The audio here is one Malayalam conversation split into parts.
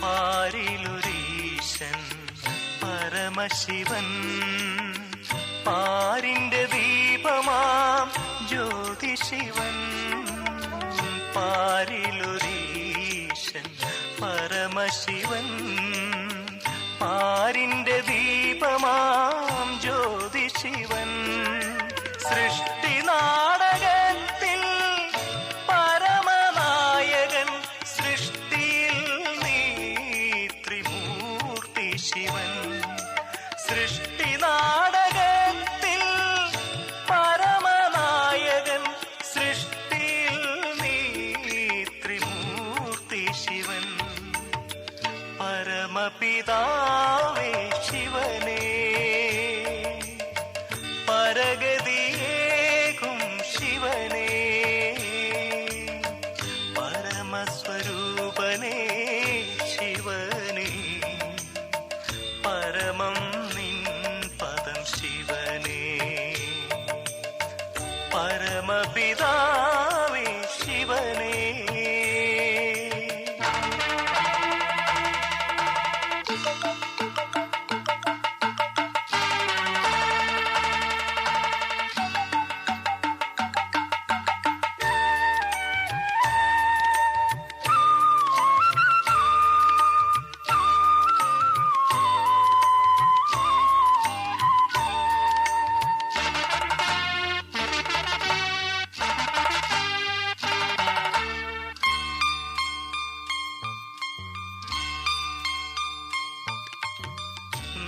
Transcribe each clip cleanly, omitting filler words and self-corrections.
പാരിലൊരീശൻ പരമശിവൻ പാരിന്റെ ദീപമാം ജ്യോതിശിവൻ പാരിലൊരീശൻ പരമശിവൻ പാരിന്റെ ദീപമാം ജ്യോതിശിവൻ സൃഷ്ടി നാടകത്തിൽ പരമനായകൻ സൃഷ്ടിയിൽ നീ ത്രിമൂർത്തി ശിവൻ സൃഷ്ടി നാടകത്തിൽ പരമനായകൻ സൃഷ്ടിയിൽ നീ ത്രിമൂർത്തി ശിവൻ പരമപിതാവേ ശിവനേ പരഗതിയേകും ശിവനേ പരമസ്വരൂപനേ ശിവനേ പരമം നിൻ പദം ശിവനേ പരമപിതാവേ ശിവനേ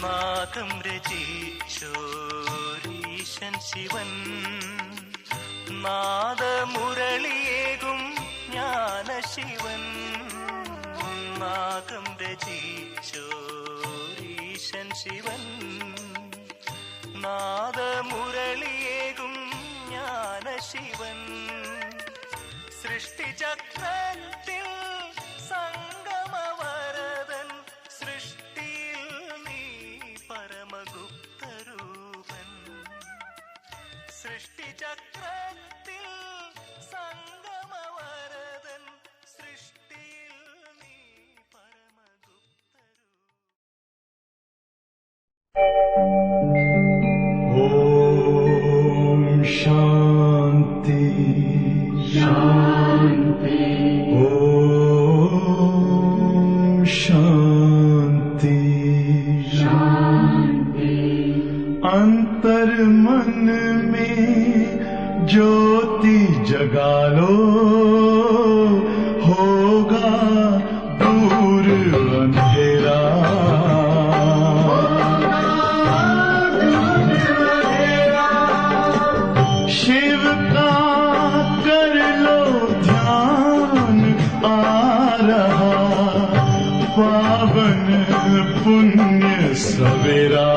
നാദം രചിച്ചോരീശൻ ശിവൻ നാദമുരളിയേകും ജ്ഞാനശിവൻ നാദം രചിച്ചോരീശൻ ശിവൻ നാദമുരളിയേകും ജ്ഞാനശിവൻ സൃഷ്ടിചക്രത്തിൽ സംഗമവരദൻ സൃഷ്ടിയിൽ നീ പരമഗുപ്തരൂപൻ സൃഷ്ടിചക്രത്തിൽ സംഗമവരദൻ സൃഷ്ടിയിൽ നീ പരമഗുപ്തരൂപൻ. ഓം ശാന്തി ശാന്തി ഓം ശാന്തി ശാന്തി अंतर मन में ज्योति जगा लो होगा दूर अंधेरा शिव का कर लो ध्यान आ रहा पावन पुण्य सवेरा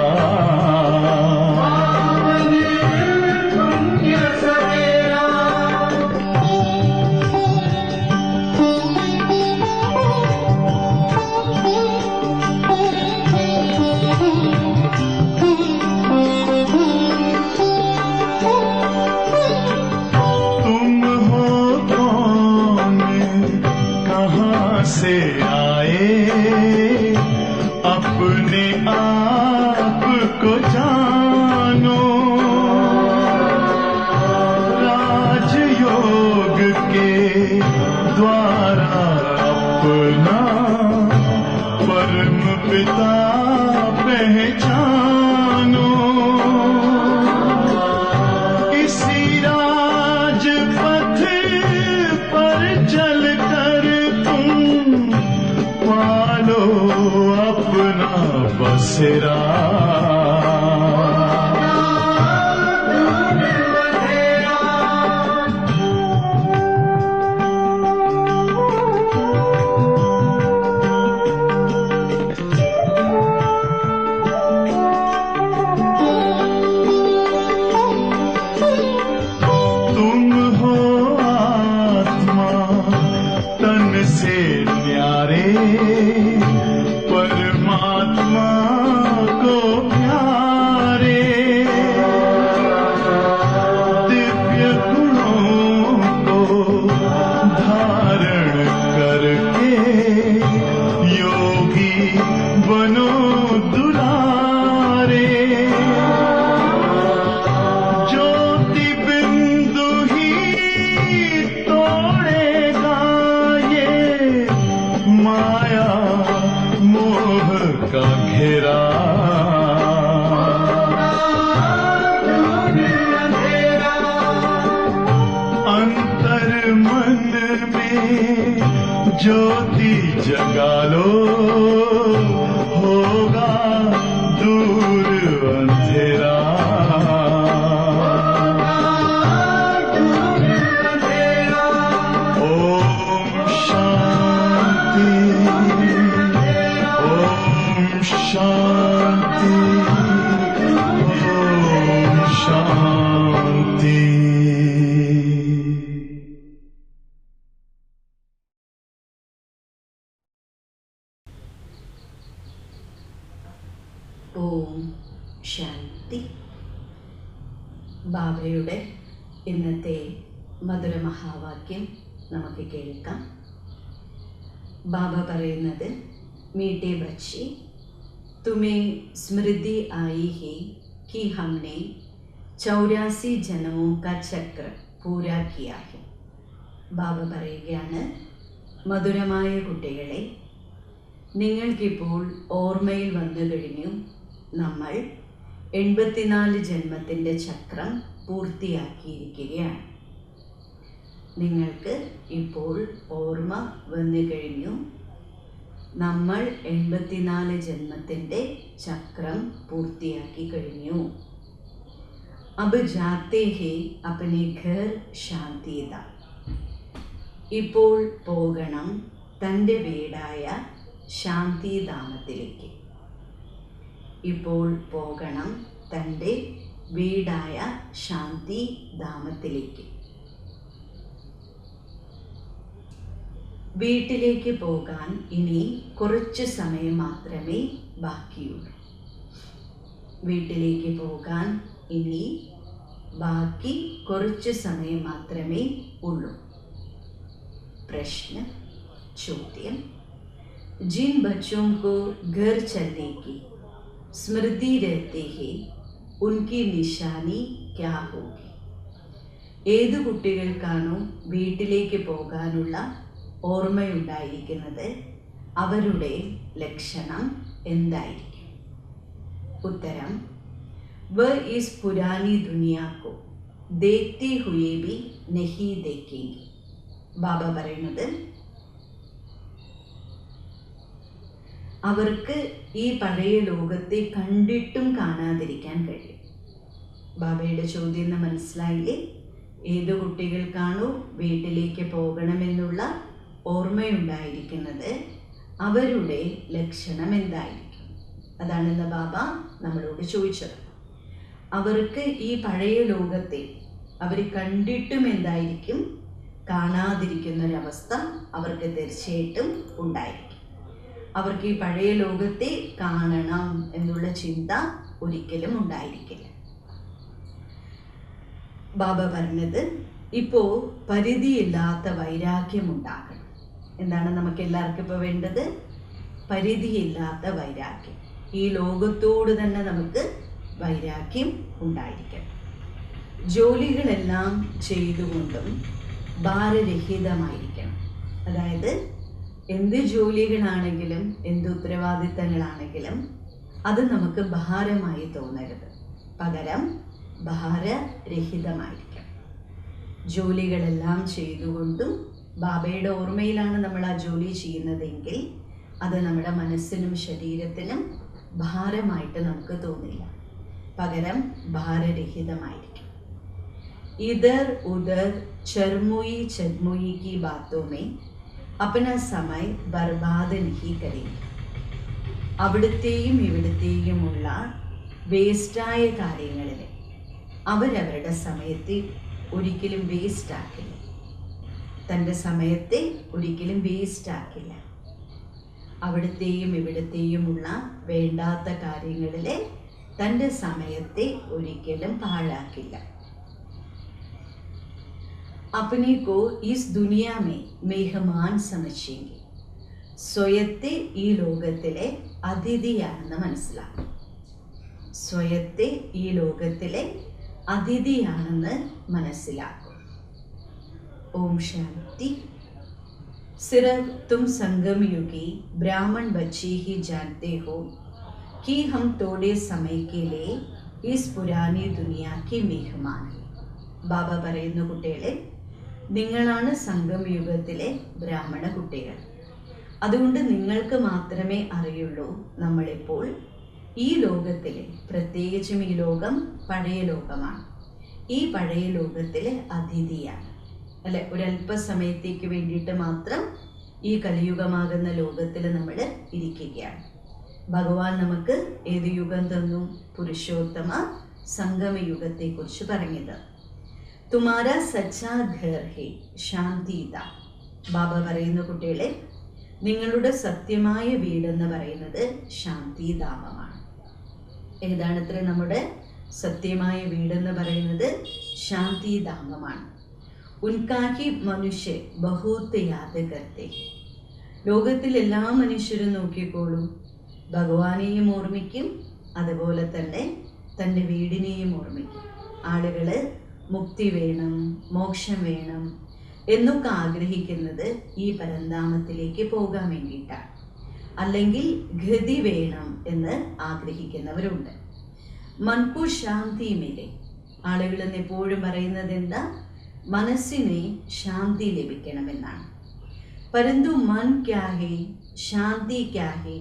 से आए अपने आप को जानो राजयोग के द्वारा अपना परम पिता पहचानो इसी राजपथ पर चलकर पालो अपना बसेरा तुम हो आत्मा तन से न्यारे परमात्मा को प्यारे दिव्य गुणों को धारण करके योग ज्योति जगा लो, होगा दूर अंधेरा। ओम शांति, ओम शांति, ओम शांति। ഓം ശാന്തി. ബാബയുടെ ഇന്നത്തെ മധുരമഹാവാക്യം നമുക്ക് കേൾക്കാം. ബാബ പറയുന്നത്, മീഠे बच्चे तुम्हें स्मृति आई है कि हमने 84 जन्मों का चक्र पूरा किया है. ബാബ പറയുകയാണ്, മധുരമായ കുട്ടികളെ, നിങ്ങൾക്കിപ്പോൾ ഓർമ്മയിൽ വന്നു കഴിഞ്ഞു, നമ്മൾ 84 ജന്മത്തിൻ്റെ ചക്രം പൂർത്തിയാക്കിയിരിക്കുകയാണ്. നിങ്ങൾക്ക് ഇപ്പോൾ ഓർമ്മ വന്നു കഴിഞ്ഞു, നമ്മൾ 84 ജന്മത്തിൻ്റെ ചക്രം പൂർത്തിയാക്കി കഴിഞ്ഞു. അബ് ജാത്തെ ഹേ അപ്നെ ഘർ ശാന്തിദ. ഇപ്പോൾ പോകണം തൻ്റെ വീടായ ശാന്തിധാമത്തിലേക്ക്. ഇപ്പോൾ പോകണം തൻ്റെ വീടായ ശാന്തിധാമത്തിലേക്ക്. വീട്ടിലേക്ക് പോകാൻ ഇനി കുറച്ച് സമയം മാത്രമേ ബാക്കിയുള്ളൂ. വീട്ടിലേക്ക് പോകാൻ ഇനി ബാക്കി കുറച്ച് സമയം മാത്രമേ ഉള്ളൂ. പ്രശ്ന ചോദ്യം: जिन बच्चों को घर चलने की स्मृति रहती है उनकी निशानी क्या होगी? ഏതു കുട്ടികൾക്കാണോ വീട്ടിലേക്ക് പോകാനുള്ള ഓർമ്മയുണ്ടായിരിക്കുന്നത് അവരുടെ ലക്ഷണം എന്തായിരിക്കും? ഉത്തരം: വ ഇസ് പുരാനി ദുനിയ കോ ദേഖ്തേ ഹുയേ ഭി നഹീ ദേഖേംഗെ. ബാബ പറയുന്നത്, അവർക്ക് ഈ പഴയ ലോകത്തെ കണ്ടിട്ടും കാണാതിരിക്കാൻ കഴിയും. ബാബയുടെ ചോദ്യം മനസ്സിലായില്ലേ? ഏതു കുട്ടികൾക്കാണോ വീട്ടിലേക്ക് പോകണമെന്നുള്ള ഓർമ്മയുണ്ടായിരിക്കുന്നത് അവരുടെ ലക്ഷണം എന്തായിരിക്കും? അതാണെന്ന് ബാബ നമ്മളോട് ചോദിച്ചത്. അവർക്ക് ഈ പഴയ ലോകത്തെ അവർ കണ്ടിട്ടും എന്തായിരിക്കും? കാണാതിരിക്കുന്നൊരവസ്ഥ അവർക്ക് തീർച്ചയായിട്ടും ഉണ്ടായിരിക്കും. അവർക്ക് ഈ പഴയ ലോകത്തെ കാണണം എന്നുള്ള ചിന്ത ഒരിക്കലും ഉണ്ടായിരിക്കില്ല. ബാബ പറഞ്ഞത്, ഇപ്പോൾ പരിധിയില്ലാത്ത വൈരാഗ്യം ഉണ്ടാകണം. എന്താണ് നമുക്ക് എല്ലാവർക്കും ഇപ്പോൾ വേണ്ടത്? പരിധിയില്ലാത്ത വൈരാഗ്യം. ഈ ലോകത്തോട് തന്നെ നമുക്ക് വൈരാഗ്യം ഉണ്ടായിരിക്കണം. ജോലികളെല്ലാം ചെയ്തുകൊണ്ടും ഭാരരഹിതമായിരിക്കണം. അതായത് എന്ത് ജോലികളാണെങ്കിലും എന്ത് ഉത്തരവാദിത്തങ്ങളാണെങ്കിലും അത് നമുക്ക് ഭാരമായി തോന്നരുത്. പകരം ഭാരരഹിതമായിരിക്കണം. ജോലികളെല്ലാം ചെയ്തുകൊണ്ടും ബാബയുടെ ഓർമ്മയിലാണ് നമ്മൾ ആ ജോലി ചെയ്യുന്നതെങ്കിൽ അത് നമ്മുടെ മനസ്സിനും ശരീരത്തിനും ഭാരമായിട്ട് നമുക്ക് തോന്നില്ല. പകരം ഭാരരഹിതമായിരിക്കും. ഇധർ ഉധർ ചർമുയി ചദ്മുയി की बातों में अपना समय बर्बाद नहीं करेंगे. അവിടുത്തെയും ഇവിടുത്തെയുമുള്ള വേസ്റ്റായ കാര്യങ്ങളിൽ അവരവരുടെ സമയത്തെ ഒരിക്കലും വേസ്റ്റാക്കില്ല. തൻ്റെ സമയത്തെ ഒരിക്കലും വേസ്റ്റാക്കില്ല. അവിടുത്തെയും ഇവിടുത്തെയുമുള്ള വേണ്ടാത്ത കാര്യങ്ങളിൽ തൻ്റെ സമയത്തെ ഒരിക്കലും പാഴാക്കില്ല. अपने को इस दुनिया में मेहमान समझेंगे. സ്വയത്തെ ഈ ലോകത്തിലെ അതിഥിയാണെന്ന് മനസ്സിലാക്കും. സ്വയത്തെ ഈ ലോകത്തിലെ അതിഥിയാണെന്ന് മനസ്സിലാക്കും. ഓം ശാന്തി. सिर्फ तुम संगम युगी ब्राह्मण बच्चे ही जानते हो कि हम थोड़े समय के लिए इस पुरानी दुनिया की मेहमान हैं. ബാബ പറയുന്ന കുട്ടികളെ, നിങ്ങളാണ് സംഗമയുഗത്തിലെ ബ്രാഹ്മണ കുട്ടികൾ. അതുകൊണ്ട് നിങ്ങൾക്ക് മാത്രമേ അറിയുള്ളൂ നമ്മളിപ്പോൾ ഈ ലോകത്തിലെ, പ്രത്യേകിച്ചും ഈ ലോകം പഴയ ലോകമാണ്, ഈ പഴയ ലോകത്തിലെ അതിഥിയാണ് അല്ലെ. ഒരല്പസമയത്തേക്ക് വേണ്ടിയിട്ട് മാത്രം ഈ കലിയുഗമാകുന്ന ലോകത്തിൽ നമ്മൾ ഇരിക്കുകയാണ്. ഭഗവാൻ നമുക്ക് ഏത് യുഗം തന്നു? പുരുഷോത്തമ സംഗമയുഗത്തെക്കുറിച്ച് പറഞ്ഞത്. തുമാര സച്ചാ ഘർ ഹേ ശാന്തിത. ബാബ പറയുന്ന കുട്ടികളെ, നിങ്ങളുടെ സത്യമായ വീടെന്ന് പറയുന്നത് ശാന്തിധാമമാണ്. ഏതാണത്ര നമ്മുടെ സത്യമായ വീടെന്ന് പറയുന്നത്? ശാന്തിധാമമാണ്. ഉൻകാഹി മനുഷ്യ ബഹൂത്ത് യാദ് കർത്തേ. ലോകത്തിൽ എല്ലാ മനുഷ്യരും നോക്കിക്കോളും, ഭഗവാനെയും ഓർമ്മിക്കും, അതുപോലെ തന്നെ തൻ്റെ വീടിനെയും ഓർമ്മിക്കും. ആളുകൾ മുക്തി വേണം, മോക്ഷം വേണം എന്നൊക്കെ ആഗ്രഹിക്കുന്നത് ഈ പരന്താമത്തിലേക്ക് പോകാൻ വേണ്ടിയിട്ടാണ്. അല്ലെങ്കിൽ ഗതി വേണം എന്ന് ആഗ്രഹിക്കുന്നവരുണ്ട്. മൻകു ശാന്തി മിലെ. ആളുകൾ എപ്പോഴും പറയുന്നത് എന്താ? മനസ്സിന് ശാന്തി ലഭിക്കണമെന്നാണ്. परंतु मन क्या है, शांति क्या है,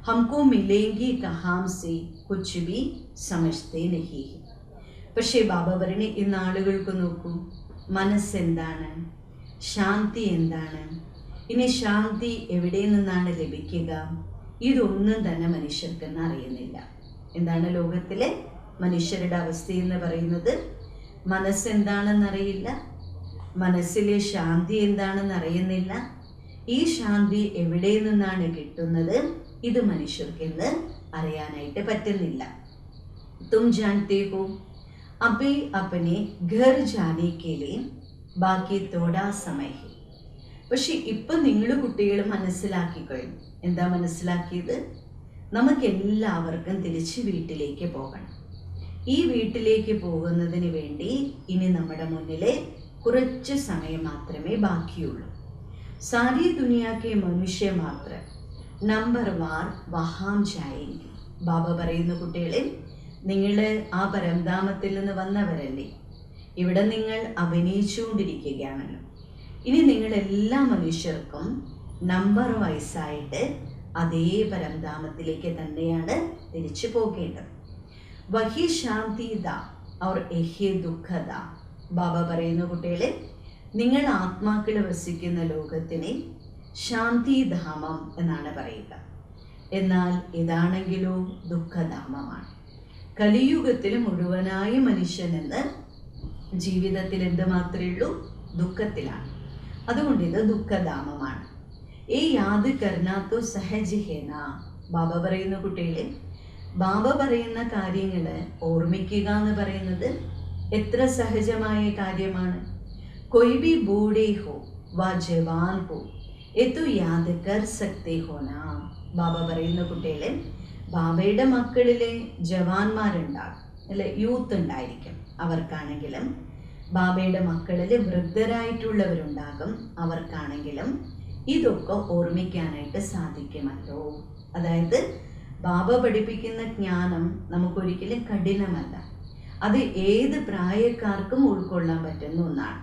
हमको मिलेंगी कहाँ से, कुछ भी समझते नहीं. പക്ഷേ ബാബ പറയണേ, ഇന്ന് ആളുകൾക്ക് നോക്കൂ, മനസ്സെന്താണ്, ശാന്തി എന്താണ്, ഇനി ശാന്തി എവിടെ നിന്നാണ് ലഭിക്കുക, ഇതൊന്നും തന്നെ മനുഷ്യർക്കെന്ന് അറിയുന്നില്ല. എന്താണ് ലോകത്തിലെ മനുഷ്യരുടെ അവസ്ഥ എന്ന് പറയുന്നത്? മനസ്സെന്താണെന്നറിയില്ല, മനസ്സിലെ ശാന്തി എന്താണെന്ന് അറിയുന്നില്ല. ഈ ശാന്തി എവിടെ നിന്നാണ് കിട്ടുന്നത്, ഇത് മനുഷ്യർക്കെന്ന് അറിയാനായിട്ട് പറ്റുന്നില്ല. തും ജാനത്തെ ഹോ അഭി അപ്പനെ ഘർ ജാനെ കെ ലിയെ ബാക്കി തോടാ സമയ. പക്ഷെ ഇപ്പം നിങ്ങൾ കുട്ടികൾ മനസ്സിലാക്കി കഴിഞ്ഞു. എന്താ മനസ്സിലാക്കിയത്? നമുക്കെല്ലാവർക്കും തിരിച്ച് വീട്ടിലേക്ക് പോകണം. ഈ വീട്ടിലേക്ക് പോകുന്നതിന് വേണ്ടി ഇനി നമ്മുടെ മുന്നിലെ കുറച്ച് സമയം മാത്രമേ ബാക്കിയുള്ളൂ. സാരി ദുനിയാക്കെ മനുഷ്യ മാത്രം നമ്പർ വാർ വഹാം ജായെങ്കിൽ. ബാബ പറയുന്ന കുട്ടികളെ, നിങ്ങൾ ആ പരംധാമത്തിൽ നിന്ന് വന്നവരല്ലേ, ഇവിടെ നിങ്ങൾ അഭിനയിച്ചുകൊണ്ടിരിക്കുകയാണല്ലോ. ഇനി നിങ്ങളെല്ലാ മനുഷ്യർക്കും നമ്പർ വയസ്സായിട്ട് അതേ പരംധാമത്തിലേക്ക് തന്നെയാണ് തിരിച്ചു പോകേണ്ടത്. വഹി ശാന്തിദ ഔർ എഹി ദുഃഖദ. ബാബ പറയുന്ന കുട്ടികളെ, നിങ്ങൾ ആത്മാക്കൾ വസിക്കുന്ന ലോകത്തിനെ ശാന്തിധാമം എന്നാണ് പറയുക. എന്നാൽ ഇതാണെങ്കിലോ ദുഃഖധാമമാണ്. കലിയുഗത്തിൽ മുഴുവനായ മനുഷ്യനെന്ന് ജീവിതത്തിൽ എന്ത് മാത്രമേ ഉള്ളൂ? ദുഃഖത്തിലാണ്. അതുകൊണ്ട് ഇത് ദുഃഖധാമമാണ്. ഈ യാദ് കർണാത്തോ സഹജ് ഹേന. ബാബ പറയുന്ന കുട്ടികളെ, ബാബ പറയുന്ന കാര്യങ്ങൾ ഓർമ്മിക്കുക എന്ന് പറയുന്നത് എത്ര സഹജമായ കാര്യമാണ്. कोई भी बूढ़े हो व जवान हो ये तो याद कर सकते हो ना. ബാബ പറയുന്ന കുട്ടികളെ, ബാബയുടെ മക്കളിലെ ജവാന്മാരുണ്ടാകും അല്ലെ, യൂത്ത് ഉണ്ടായിരിക്കും, അവർക്കാണെങ്കിലും ബാബയുടെ മക്കളിൽ വൃദ്ധരായിട്ടുള്ളവരുണ്ടാകും, അവർക്കാണെങ്കിലും ഇതൊക്കെ ഓർമ്മിക്കാനായിട്ട് സാധിക്കുമല്ലോ. അതായത് ബാബ പഠിപ്പിക്കുന്ന ജ്ഞാനം നമുക്കൊരിക്കലും കഠിനമല്ല. അത് ഏത് പ്രായക്കാർക്കും ഉൾക്കൊള്ളാൻ പറ്റുന്ന ഒന്നാണ്.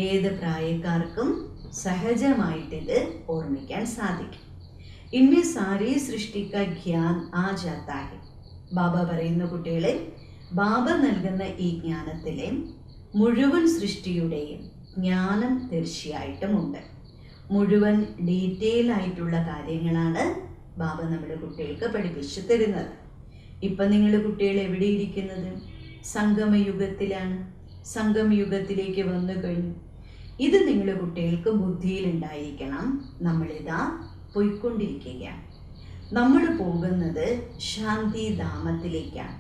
ഏത് പ്രായക്കാർക്കും സഹജമായിട്ടിത് ഓർമ്മിക്കാൻ സാധിക്കും. ഇന്നേ സാരി സൃഷ്ടിക്ക ജ്ഞാൻ ആ ജാത്താ ഹെ. ബാബ പറയുന്ന കുട്ടികളെ, ബാബ നൽകുന്ന ഈ ജ്ഞാനത്തിലെ മുഴുവൻ സൃഷ്ടിയുടെയും ജ്ഞാനം തീർച്ചയായിട്ടും ഉണ്ട്. മുഴുവൻ ഡീറ്റെയിൽ ആയിട്ടുള്ള കാര്യങ്ങളാണ് ബാബ നമ്മുടെ കുട്ടികൾക്ക് പഠിപ്പിച്ചു തരുന്നത്. ഇപ്പം നിങ്ങൾ കുട്ടികൾ എവിടെ ഇരിക്കുന്നത്? സംഗമയുഗത്തിലാണ്. സംഗമയുഗത്തിലേക്ക് വന്നു കഴിഞ്ഞു. ഇത് നിങ്ങളുടെ കുട്ടികൾക്ക് ബുദ്ധിയിലുണ്ടായിരിക്കണം. നമ്മളിതാ പോയിക്കൊണ്ടിരിക്കുകയാണ്. നമ്മൾ പോകുന്നത് ശാന്തിധാമത്തിലേക്കാണ്.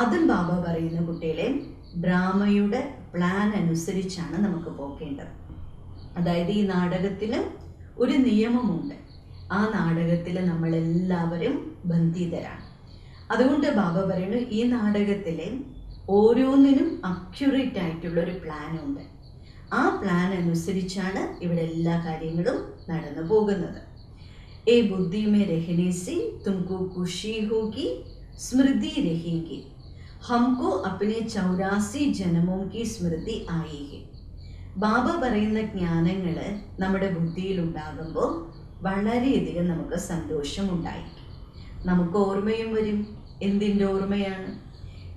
അതും ബാബ പറയുന്ന കുട്ടികളെ, ബ്രാഹ്മയുടെ പ്ലാൻ അനുസരിച്ചാണ് നമുക്ക് പോകേണ്ടത്. അതായത് ഈ നാടകത്തിന് ഒരു നിയമമുണ്ട്. ആ നാടകത്തിൽ നമ്മളെല്ലാവരും ബന്ധിതരാണ്. അതുകൊണ്ട് ബാബ പറയുന്നു, ഈ നാടകത്തിലെ ഓരോന്നിനും അക്യുറേറ്റ് ആയിട്ടുള്ള ഒരു പ്ലാൻ ഉണ്ട്. ആ പ്ലാൻ അനുസരിച്ചാണ് ഇവിടെ എല്ലാ കാര്യങ്ങളും നടന്നു പോകുന്നത്. ए बुद्धि में रहने से तुमको खुशी होगी, स्मृति रहेगी, हमको अपने 84 जन्मों की स्मृति आएगी. ബാബ പറയുന്ന ജ്ഞാനങ്ങൾ നമ്മുടെ ബുദ്ധിയിൽ ഉണ്ടാകുമ്പോൾ വളരെയധികം നമുക്ക് സന്തോഷമുണ്ടായിരിക്കും. നമുക്ക് ഓർമ്മയും വരും. എന്തിൻ്റെ ഓർമ്മയാണ്?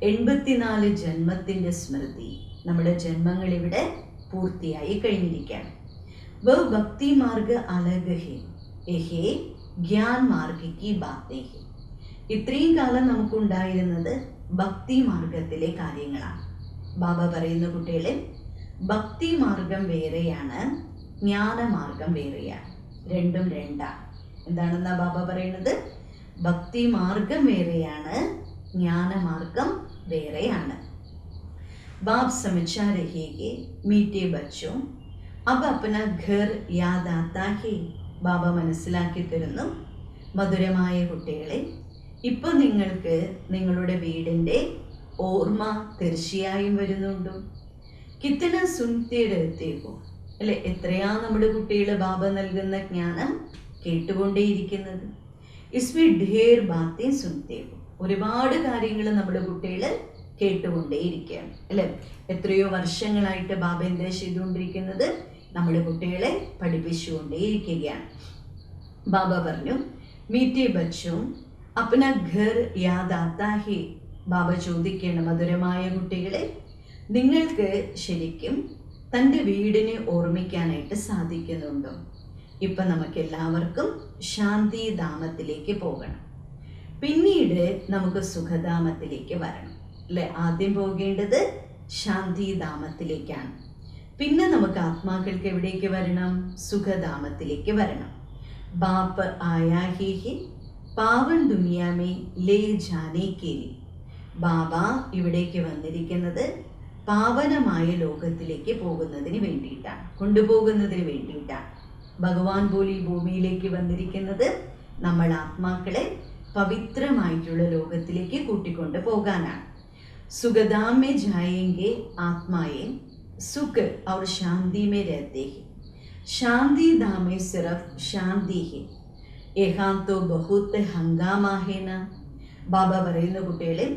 84 ജന്മത്തിൻ്റെ സ്മൃതി. നമ്മുടെ ജന്മങ്ങൾ ഇവിടെ പൂർത്തിയായി കഴിഞ്ഞിരിക്കുകയാണ്. വ ഭക്തി മാർഗ അലഗ് ഹേ എഹേ ജ്ഞാൻ മാർഗിക്ക് ബാത്തേ ഹേ. ഇത്രയും കാലം നമുക്കുണ്ടായിരുന്നത് ഭക്തി മാർഗത്തിലെ കാര്യങ്ങളാണ്. ബാബ പറയുന്ന കുട്ടികളെ, ഭക്തി മാർഗം വേറെയാണ്, ജ്ഞാനമാർഗം വേറെയാണ്. രണ്ടും രണ്ടാണ്. എന്താണെന്നാ ബാബ പറയുന്നത്? ഭക്തി മാർഗം വേറെയാണ്, ജ്ഞാനമാർഗം വേറെയാണ്. बाप समझा रहे कि मीठे बच्चों अब अपना घर याद आता है. ബാബ മനസ്സിലാക്കി തരുന്നു, മധുരമായ കുട്ടികളെ, ഇപ്പൊ നിങ്ങൾക്ക് നിങ്ങളുടെ വീടിൻ്റെ ഓർമ്മ തീർച്ചയായും വരുന്നുണ്ടോ? കിത്തന സുൻതേടത്തേക്കോ അല്ലെ? എത്രയാ നമ്മുടെ കുട്ടികൾ ബാബ നൽകുന്ന ജ്ഞാനം കേട്ടുകൊണ്ടേയിരിക്കുന്നത്. ഇസ്മി ഢേർ ബാത്തേ സുൻതേക്കോ. ഒരുപാട് കാര്യങ്ങൾ നമ്മുടെ കുട്ടികൾ കേട്ടുകൊണ്ടേയിരിക്കുകയാണ് അല്ലെ? എത്രയോ വർഷങ്ങളായിട്ട് ബാബ എന്താ ചെയ്തുകൊണ്ടിരിക്കുന്നത്? നമ്മുടെ കുട്ടികളെ പഠിപ്പിച്ചുകൊണ്ടേയിരിക്കുകയാണ്. ബാബ പറഞ്ഞു, മീറ്റേ ബച്ചും അപ്ന ഘർ യാദ് ആത്താ ഹേ. ബാബ ചോദിക്കണം, മധുരമായ കുട്ടികളെ, നിങ്ങൾക്ക് ശരിക്കും തൻ്റെ വീടിനെ ഓർമ്മിക്കാനായിട്ട് സാധിക്കുന്നുണ്ടോ? ഇപ്പം നമുക്കെല്ലാവർക്കും ശാന്തിധാമത്തിലേക്ക് പോകണം, പിന്നീട് നമുക്ക് സുഖധാമത്തിലേക്ക് വരണം അല്ലെ? ആദ്യം പോകേണ്ടത് ശാന്തിധാമത്തിലേക്കാണ്. പിന്നെ നമുക്ക് ആത്മാക്കൾക്ക് എവിടേക്ക് വരണം? സുഖധാമത്തിലേക്ക് വരണം. ബാപ്പ് ആയാ ഹി ഹി പാവൻ ദുനിയാമേ ലേ ജാനേ കേ ലി. ബാബ ഇവിടേക്ക് വന്നിരിക്കുന്നത് പാവനമായ ലോകത്തിലേക്ക് പോകുന്നതിന് വേണ്ടിയിട്ടാണ്, കൊണ്ടുപോകുന്നതിന് വേണ്ടിയിട്ടാണ്. ഭഗവാൻ പോലും ഈ ഭൂമിയിലേക്ക് വന്നിരിക്കുന്നത് നമ്മൾ ആത്മാക്കളെ പവിത്രമായിട്ടുള്ള ലോകത്തിലേക്ക് കൂട്ടിക്കൊണ്ട് പോകാനാണ്. सुखधाम में जाएंगे आत्माएं सुख और शांति में रहते हैं. शांति धाम में सिर्फ शांति है. यहाँ तो बहुत हंगामा है ना. ബാബ പറയുന്ന കുട്ടികളെ,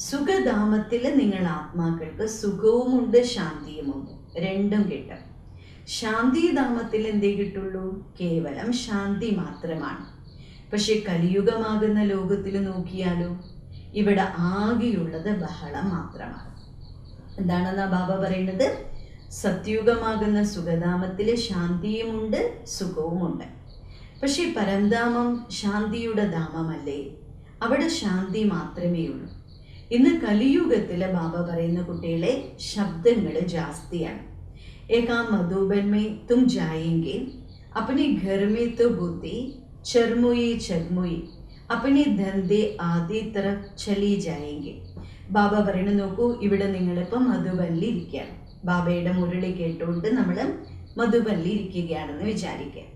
സുഖധാമത്തിൽ നിങ്ങൾ ആത്മാക്കൾക്ക് സുഖവുമുണ്ട് ശാന്തിയുമുണ്ട്, രണ്ടും കിട്ടും. ശാന്തിധാമത്തിൽ എന്തേ കിട്ടുള്ളൂ? കേവലം ശാന്തി മാത്രമാണ്. പക്ഷെ കലിയുഗമാകുന്ന ലോകത്തിൽ നോക്കിയാലോ, ഇവിടെ ആകെയുള്ളത് ബഹളം മാത്രമാണ്. എന്താണെന്നാ ബാബ പറയുന്നത്? സത്യുഗമാകുന്ന സുഖധാമത്തിൽ ശാന്തിയുമുണ്ട് സുഖവുമുണ്ട്. പക്ഷെ പരംധാമം ശാന്തിയുടെ ധാമമല്ലേ? അവിടെ ശാന്തി മാത്രമേ ഉള്ളൂ. ഇന്ന് കലിയുഗത്തിൽ ബാബ പറയുന്ന കുട്ടികളെ, ശബ്ദങ്ങൾ ജാസ്തിയാണ്. ഏകാ മധുബൻ മേ തും ജായെങ്കെ അപ്പനെ ഘർ മേ തോ ബുദ്ധി ചർമുയി ചർമുയി അപ്പനെ ധന്ദേ ആദ്യ തരഫ് ചലി ജായെങ്കെ. ബാബ പറയുന്നത് നോക്കൂ, ഇവിടെ നിങ്ങളിപ്പോൾ മധുബനിൽ ഇരിക്കുകയാണ്. ബാബയുടെ മുരളി കേട്ടുകൊണ്ട് നമ്മൾ മധുബനിൽ ഇരിക്കുകയാണെന്ന് വിചാരിക്കുക.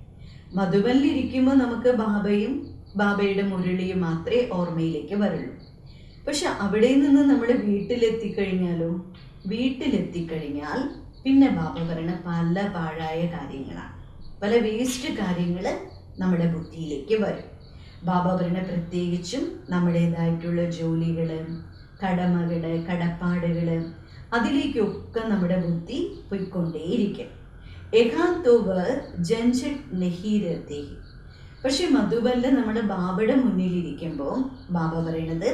മധുബനിൽ ഇരിക്കുമ്പോൾ നമുക്ക് ബാബയും ബാബയുടെ മുരളിയും മാത്രമേ ഓർമ്മയിലേക്ക് വരുള്ളൂ. പക്ഷെ അവിടെ നിന്ന് നമ്മൾ വീട്ടിലെത്തിക്കഴിഞ്ഞാലോ, വീട്ടിലെത്തിക്കഴിഞ്ഞാൽ പിന്നെ ബാബ പറയുന്ന പല പാഴായ കാര്യങ്ങളാണ്, പല വേസ്റ്റ് കാര്യങ്ങൾ നമ്മുടെ ബുദ്ധിയിലേക്ക് വരും. ബാബ പറയുന്ന പ്രത്യേകിച്ചും നമ്മുടേതായിട്ടുള്ള ജോലികൾ, കടമകൾ, കടപ്പാടുകൾ, അതിലേക്കൊക്കെ നമ്മുടെ ബുദ്ധി പോയിക്കൊണ്ടേയിരിക്കും. ഏകാന്തോവ ജൻജറ്റ് നെഹീരത്തെ. പക്ഷെ മധുബനിൽ നമ്മുടെ ബാബയുടെ മുന്നിലിരിക്കുമ്പോൾ ബാബ പറയണത്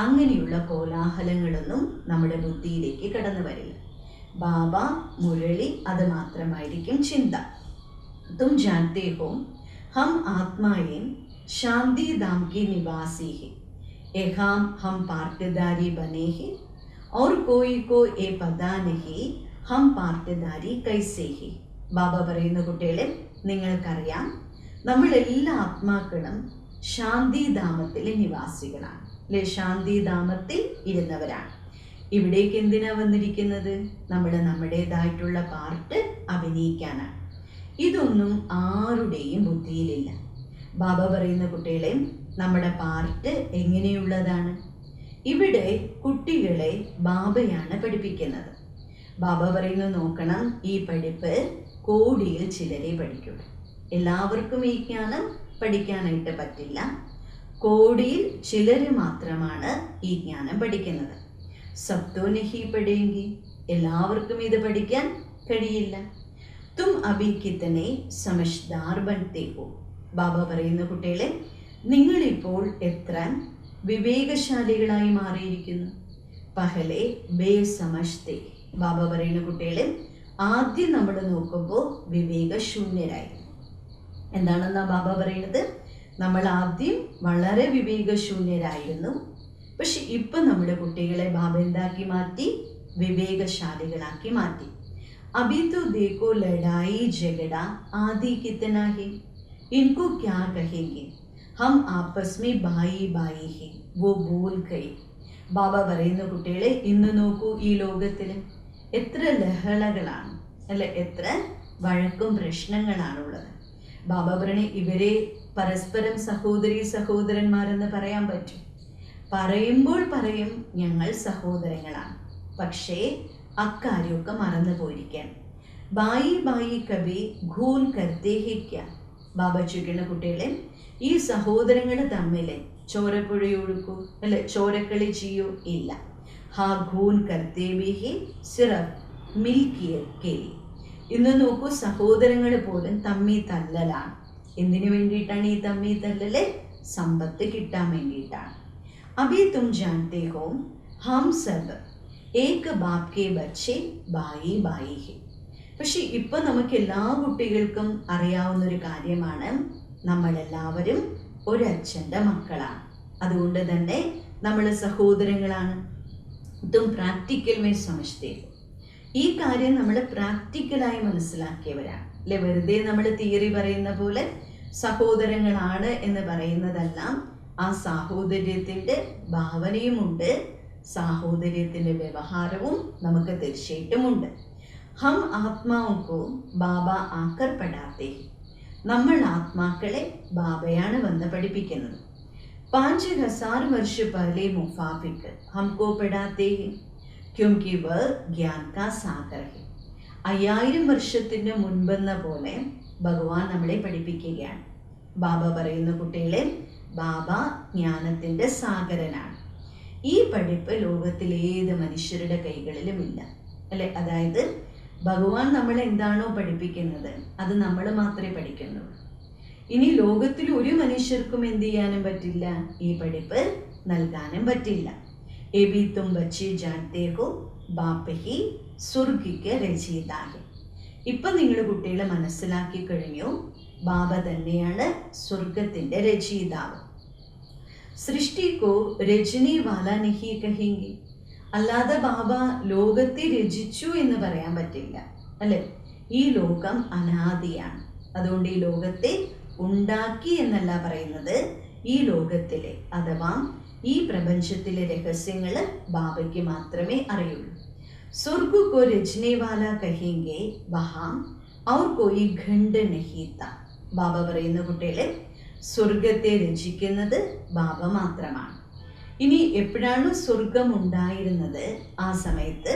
അങ്ങനെയുള്ള കോലാഹലങ്ങളൊന്നും നമ്മുടെ ബുദ്ധിയിലേക്ക് കടന്നു വരില്ല. ബാബ മുരളി അത് മാത്രമായിരിക്കും ചിന്ത. തും ജാനത്തെ ഹോ ഹം ആത്മായേ शांति धाम के निवासी है. यहाँ हम पार्टदारी बने हैं और कोई को ये पता नहीं हम पार्टदारी कैसे है. ബാബ പറയുന്ന കുട്ടികളെ, നിങ്ങൾക്കറിയാം നമ്മളെല്ലാ ആത്മാക്കളും ശാന്തിധാമത്തിലെ നിവാസികളാണ് അല്ലെ? ശാന്തിധാമത്തിൽ ഇരുന്നവരാണ്. ഇവിടേക്ക് എന്തിനാ വന്നിരിക്കുന്നത്? നമ്മൾ നമ്മുടേതായിട്ടുള്ള പാർട്ട് അഭിനയിക്കാനാണ്. ഇതൊന്നും ആരുടെയും ബുദ്ധിയിലില്ല. ബാബ പറയുന്ന കുട്ടികളെ, നമ്മുടെ പാർട്ട് എങ്ങനെയുള്ളതാണ്? ഇവിടെ കുട്ടികളെ ബാബയാണ് പഠിപ്പിക്കുന്നത്. ബാബ പറയുന്നത് നോക്കണം, ഈ പഠിപ്പ് കോടിയിൽ ചിലരെ പഠിക്കുള്ളൂ. എല്ലാവർക്കും ഈ ജ്ഞാനം പഠിക്കാനായിട്ട് പറ്റില്ല. കോടിയിൽ ചിലർ മാത്രമാണ് ഈ ജ്ഞാനം പഠിക്കുന്നത്. സബ്തോ നഹി പഠേങ്കി, എല്ലാവർക്കും ഇത് പഠിക്കാൻ കഴിയില്ല. തും അഭി കിത്തനെ സമജ്ദാർ ബൻതേ ഹോ. ബാബ പറയുന്ന കുട്ടികളെ, നിങ്ങളിപ്പോൾ എത്ര വിവേകശാലികളായി മാറിയിരിക്കുന്നു. പഹലെ ബേസമജ്തേ. ബാബ പറയുന്ന കുട്ടികളെ, ആദ്യം നമ്മൾ നോക്കുമ്പോൾ വിവേകശൂന്യരായി. എന്താണെന്നാ ബാബ പറയുന്നത്? നമ്മൾ ആദ്യം വളരെ വിവേകശൂന്യരായിരുന്നു. പക്ഷെ ഇപ്പം നമ്മുടെ കുട്ടികളെ ബാബ എന്താക്കി മാറ്റി? വിവേകശാലികളാക്കി മാറ്റി. अभी तो देखो लड़ाई झगड़ा आदि कितना है, इनको क्या कहेंगे, हम आपस में भाई भाई है वो भूल गए. ബാബ പറയുന്ന കുട്ടികളെ, ഇന്ന് നോക്കൂ, ഈ ലോകത്തിൽ എത്ര ലഹളകളാണ് അല്ലെ, എത്ര വഴക്കും പ്രശ്നങ്ങളാണുള്ളത്. ബാബ പറയണേ, ഇവരെ പരസ്പരം സഹോദരി സഹോദരന്മാരെന്ന് പറയാൻ പറ്റും. പറയുമ്പോൾ പറയും ഞങ്ങൾ സഹോദരങ്ങളാണ്, പക്ഷേ അക്കാര്യമൊക്കെ മറന്നു പോയിരിക്കാൻ. ബായി ബായി കവി ഘൂൻ കർത്തേ ഹി ക്യാ. ബാബ ചോദിക്കുന്ന കുട്ടികളെ, ഈ സഹോദരങ്ങൾ തമ്മിൽ ചോരപ്പുഴയൊഴുക്കൂ അല്ലെ, ചോരക്കളി ചെയ്യൂ? ഇല്ല. ഹാ ഘൂൻ കർത്തേ ബി ഹി സിറഫ് മിൽക്കിയ കേലി. ഇന്ന് നോക്കൂ, സഹോദരങ്ങൾ പോലും തമ്മി തല്ലലാണ്. എന്തിനു വേണ്ടിയിട്ടാണ് ഈ തമ്മി തല്ലല്? സമ്പത്ത് കിട്ടാൻ വേണ്ടിയിട്ടാണ്. അഭി തും ജാനത്തെ ഹോ ഹം സബ് ഏക ബാപ് കെ ബച്ചെ ബായി ബായി ഹെ. പക്ഷെ ഇപ്പം നമുക്ക് എല്ലാ കുട്ടികൾക്കും അറിയാവുന്നൊരു കാര്യമാണ്, നമ്മളെല്ലാവരും ഒരച്ഛൻ്റെ മക്കളാണ്. അതുകൊണ്ട് തന്നെ നമ്മൾ സഹോദരങ്ങളാണ്. തും പ്രാക്ടിക്കൽ മേ സമജ്തേ ഹോ. ഈ കാര്യം നമ്മൾ പ്രാക്ടിക്കലായി മനസ്സിലാക്കിയവരാണ് അല്ലെ. വെറുതെ നമ്മൾ തിയറി പറയുന്ന പോലെ സഹോദരങ്ങളാണ് എന്ന് പറയുന്നതെല്ലാം ആ സാഹോദര്യത്തിൻ്റെ ഭാവനയുമുണ്ട്, സാഹോദര്യത്തിൻ്റെ വ്യവഹാരവും നമുക്ക് തീർച്ചയായിട്ടും ഉണ്ട്. ഹം ആത്മാവുക്കോ ബാബ ആക്കർ പഠാത്തേ. നമ്മൾ ആത്മാക്കളെ ബാബയാണ് വന്ന് പഠിപ്പിക്കുന്നത്. 5000 വർഷ പഹലെ മുഫാഫിക്ക് ഹംകോ പഠാത്തേ ഹെ ക്യോंकि വह ജ്ഞാൻ കാ സാഗർ ഹെ. 5000 വർഷത്തിന് മുൻപെന്ന പോലെ ഭഗവാൻ നമ്മളെ പഠിപ്പിക്കുകയാണ്. ബാബ പറയുന്ന കുട്ടികളെ, ബാബ ജ്ഞാനത്തിൻ്റെ സാഗരനാണ്. ഈ പഠിപ്പ് ലോകത്തിലെ ഏത് മനുഷ്യരുടെ കൈകളിലും ഇല്ല അല്ലെ. അതായത് ഭഗവാൻ നമ്മളെ എന്താണോ പഠിപ്പിക്കുന്നത് അത് നമ്മൾ മാത്രമേ പഠിക്കുന്നുള്ളൂ. ഇനി ലോകത്തിൽ ഒരു മനുഷ്യർക്കും എന്ത് ചെയ്യാനും പറ്റില്ല, ഈ പഠിപ്പ് നൽകാനും പറ്റില്ല. എബി തും ബച്ചി ജാനത്തെ ഹോ ബാപ്പ് ഹി സ്വർഗിക്ക് രചയിതാഹെ. ഇപ്പം നിങ്ങൾ കുട്ടികളെ മനസ്സിലാക്കി കഴിഞ്ഞു, ബാബ തന്നെയാണ് സ്വർഗത്തിൻ്റെ രചയിതാവ്. സൃഷ്ടിക്കോ രചനീ വാല നഹി കഹെങ്കി. അല്ലാതെ ബാബ ലോകത്തെ രചിച്ചു എന്ന് പറയാൻ പറ്റില്ല അല്ലെ. ഈ ലോകം അനാദിയാണ്. അതുകൊണ്ട് ഈ ലോകത്തെ ഉണ്ടാക്കി എന്നല്ല പറയുന്നത്, ഈ ലോകത്തിലെ അഥവാ ഈ പ്രപഞ്ചത്തിലെ രഹസ്യങ്ങൾ ബാബയ്ക്ക് മാത്രമേ അറിയുള്ളൂ. സ്വർഗ് കോ രചനേ വാല കഹെങ്കെ വഹാം ഔർ കോയി ഖണ്ഡ് നഹി താ. ബാബ പറയുന്ന കുട്ടികളെ, സ്വർഗത്തെ രചിക്കുന്നത് ബാബ മാത്രമാണ്. ഇനി എപ്പോഴാണ് സ്വർഗം ഉണ്ടായിരുന്നത്, ആ സമയത്ത്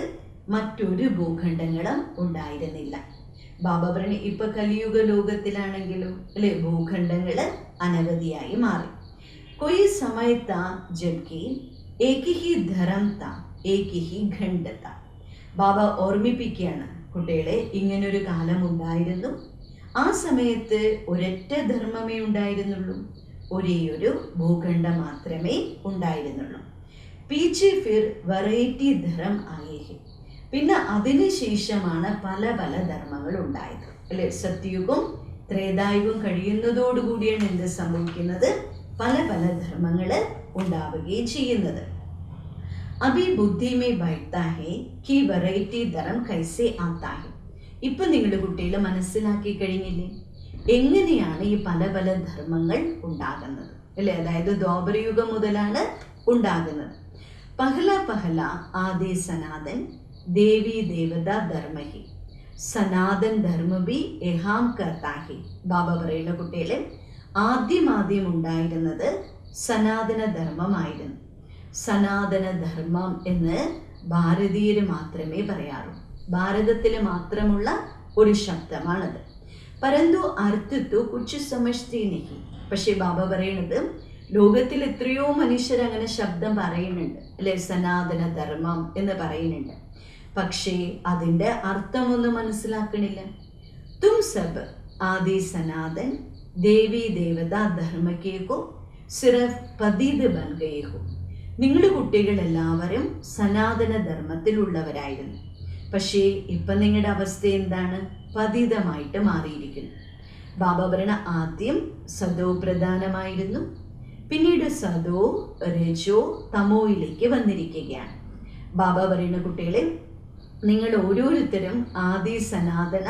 മറ്റൊരു ഭൂഖണ്ഡങ്ങളും ഉണ്ടായിരുന്നില്ല. ബാബ പറഞ്ഞ ഇപ്പൊ കലിയുഗ ലോകത്തിലാണെങ്കിലും അല്ലെ, ഭൂഖണ്ഡങ്ങൾ അനവധിയായി മാറി. കൊയ് സമയത്ത ജബ്കി ഏക് ഹി ധരം താ ഏക് ഹി ഖണ്ഡ് താ. ബാബ ഓർമ്മിപ്പിക്കുകയാണ് കുട്ടികളെ, ഇങ്ങനൊരു കാലം ഉണ്ടായിരുന്നു. ആ സമയത്ത് ഒരൊറ്റ ധർമ്മമേ ഉണ്ടായിരുന്നുള്ളൂ, ഒരേയൊരു ഭൂഖണ്ഡം മാത്രമേ ഉണ്ടായിരുന്നുള്ളൂ. പീച്ചെ ഫിർ വെറൈറ്റി ധർമ്മം ആയേഹി. പിന്നെ അതിനുശേഷമാണ് പല പല ധർമ്മങ്ങൾ ഉണ്ടായത് അല്ലെ. സത്യയുഗം ത്രേതായുഗം കഴിയുന്നതോടുകൂടിയാണ് എന്ത് സംഭവിക്കുന്നത്, പല പല ധർമ്മങ്ങൾ ഉണ്ടാവുകയും ചെയ്യുന്നത്. അഭി ബുദ്ധി മേ ബൈഠത്താ ഹെ കി വെറൈറ്റി ധർമ്മം കൈസെ ആത്താ ഹെ. ഇപ്പൊ നിങ്ങളുടെ കുട്ടികൾ മനസ്സിലാക്കി കഴിഞ്ഞില്ലേ എങ്ങനെയാണ് ഈ പല പല ധർമ്മങ്ങൾ ഉണ്ടാകുന്നത് അല്ലെ. അതായത് ദ്വാപരയുഗം മുതലാണ് ഉണ്ടാകുന്നത്. പഹല പഹല ആദി സനാതൻ ദേവി ദേവത ധർമ്മഹി സനാതൻ ധർമ്മ ബി എഹാം കർത്താഹി. ബാബ പറയുന്ന കുട്ടികളെ, ആദ്യം ഉണ്ടായിരുന്നത് സനാതന ധർമ്മമായിരുന്നു. സനാതന ധർമ്മം എന്ന് ഭാരതീയർ മാത്രമേ പറയാറുള്ളൂ. ഭാരതത്തിൽ മാത്രമുള്ള ഒരു ശബ്ദമാണത്. പരന്തു അർത്ഥത്തു കുച്ച് സമജ്തേ നഹി. പക്ഷെ ബാബ പറയണത് ലോകത്തിൽ എത്രയോ മനുഷ്യർ അങ്ങനെ ശബ്ദം പറയുന്നുണ്ട് അല്ലെ, സനാതന ധർമ്മം എന്ന് പറയുന്നുണ്ട്. പക്ഷേ അതിൻ്റെ അർത്ഥമൊന്നും മനസ്സിലാക്കണില്ല. തും സബ് ആദി സനാതൻ ദേവി ദേവത ധർമ്മ കെ ഹോ സിർഫ് പതിത് ബൻ ഗയേ ഹോ. നിങ്ങൾ കുട്ടികളെല്ലാവരും സനാതന ധർമ്മത്തിലുള്ളവരായിരുന്നു. പക്ഷേ ഇപ്പം നിങ്ങളുടെ അവസ്ഥ എന്താണ്? പതിതമായിട്ട് മാറിയിരിക്കുന്നു. ബാബ പറയണ ആദ്യം സദോ പ്രധാനമായിരുന്നു, പിന്നീട് സദോ രജോ തമോയിലേക്ക് വന്നിരിക്കുകയാണ്. ബാബ പറയുന്ന കുട്ടികളെ, നിങ്ങൾ ഓരോരുത്തരും ആദി സനാതന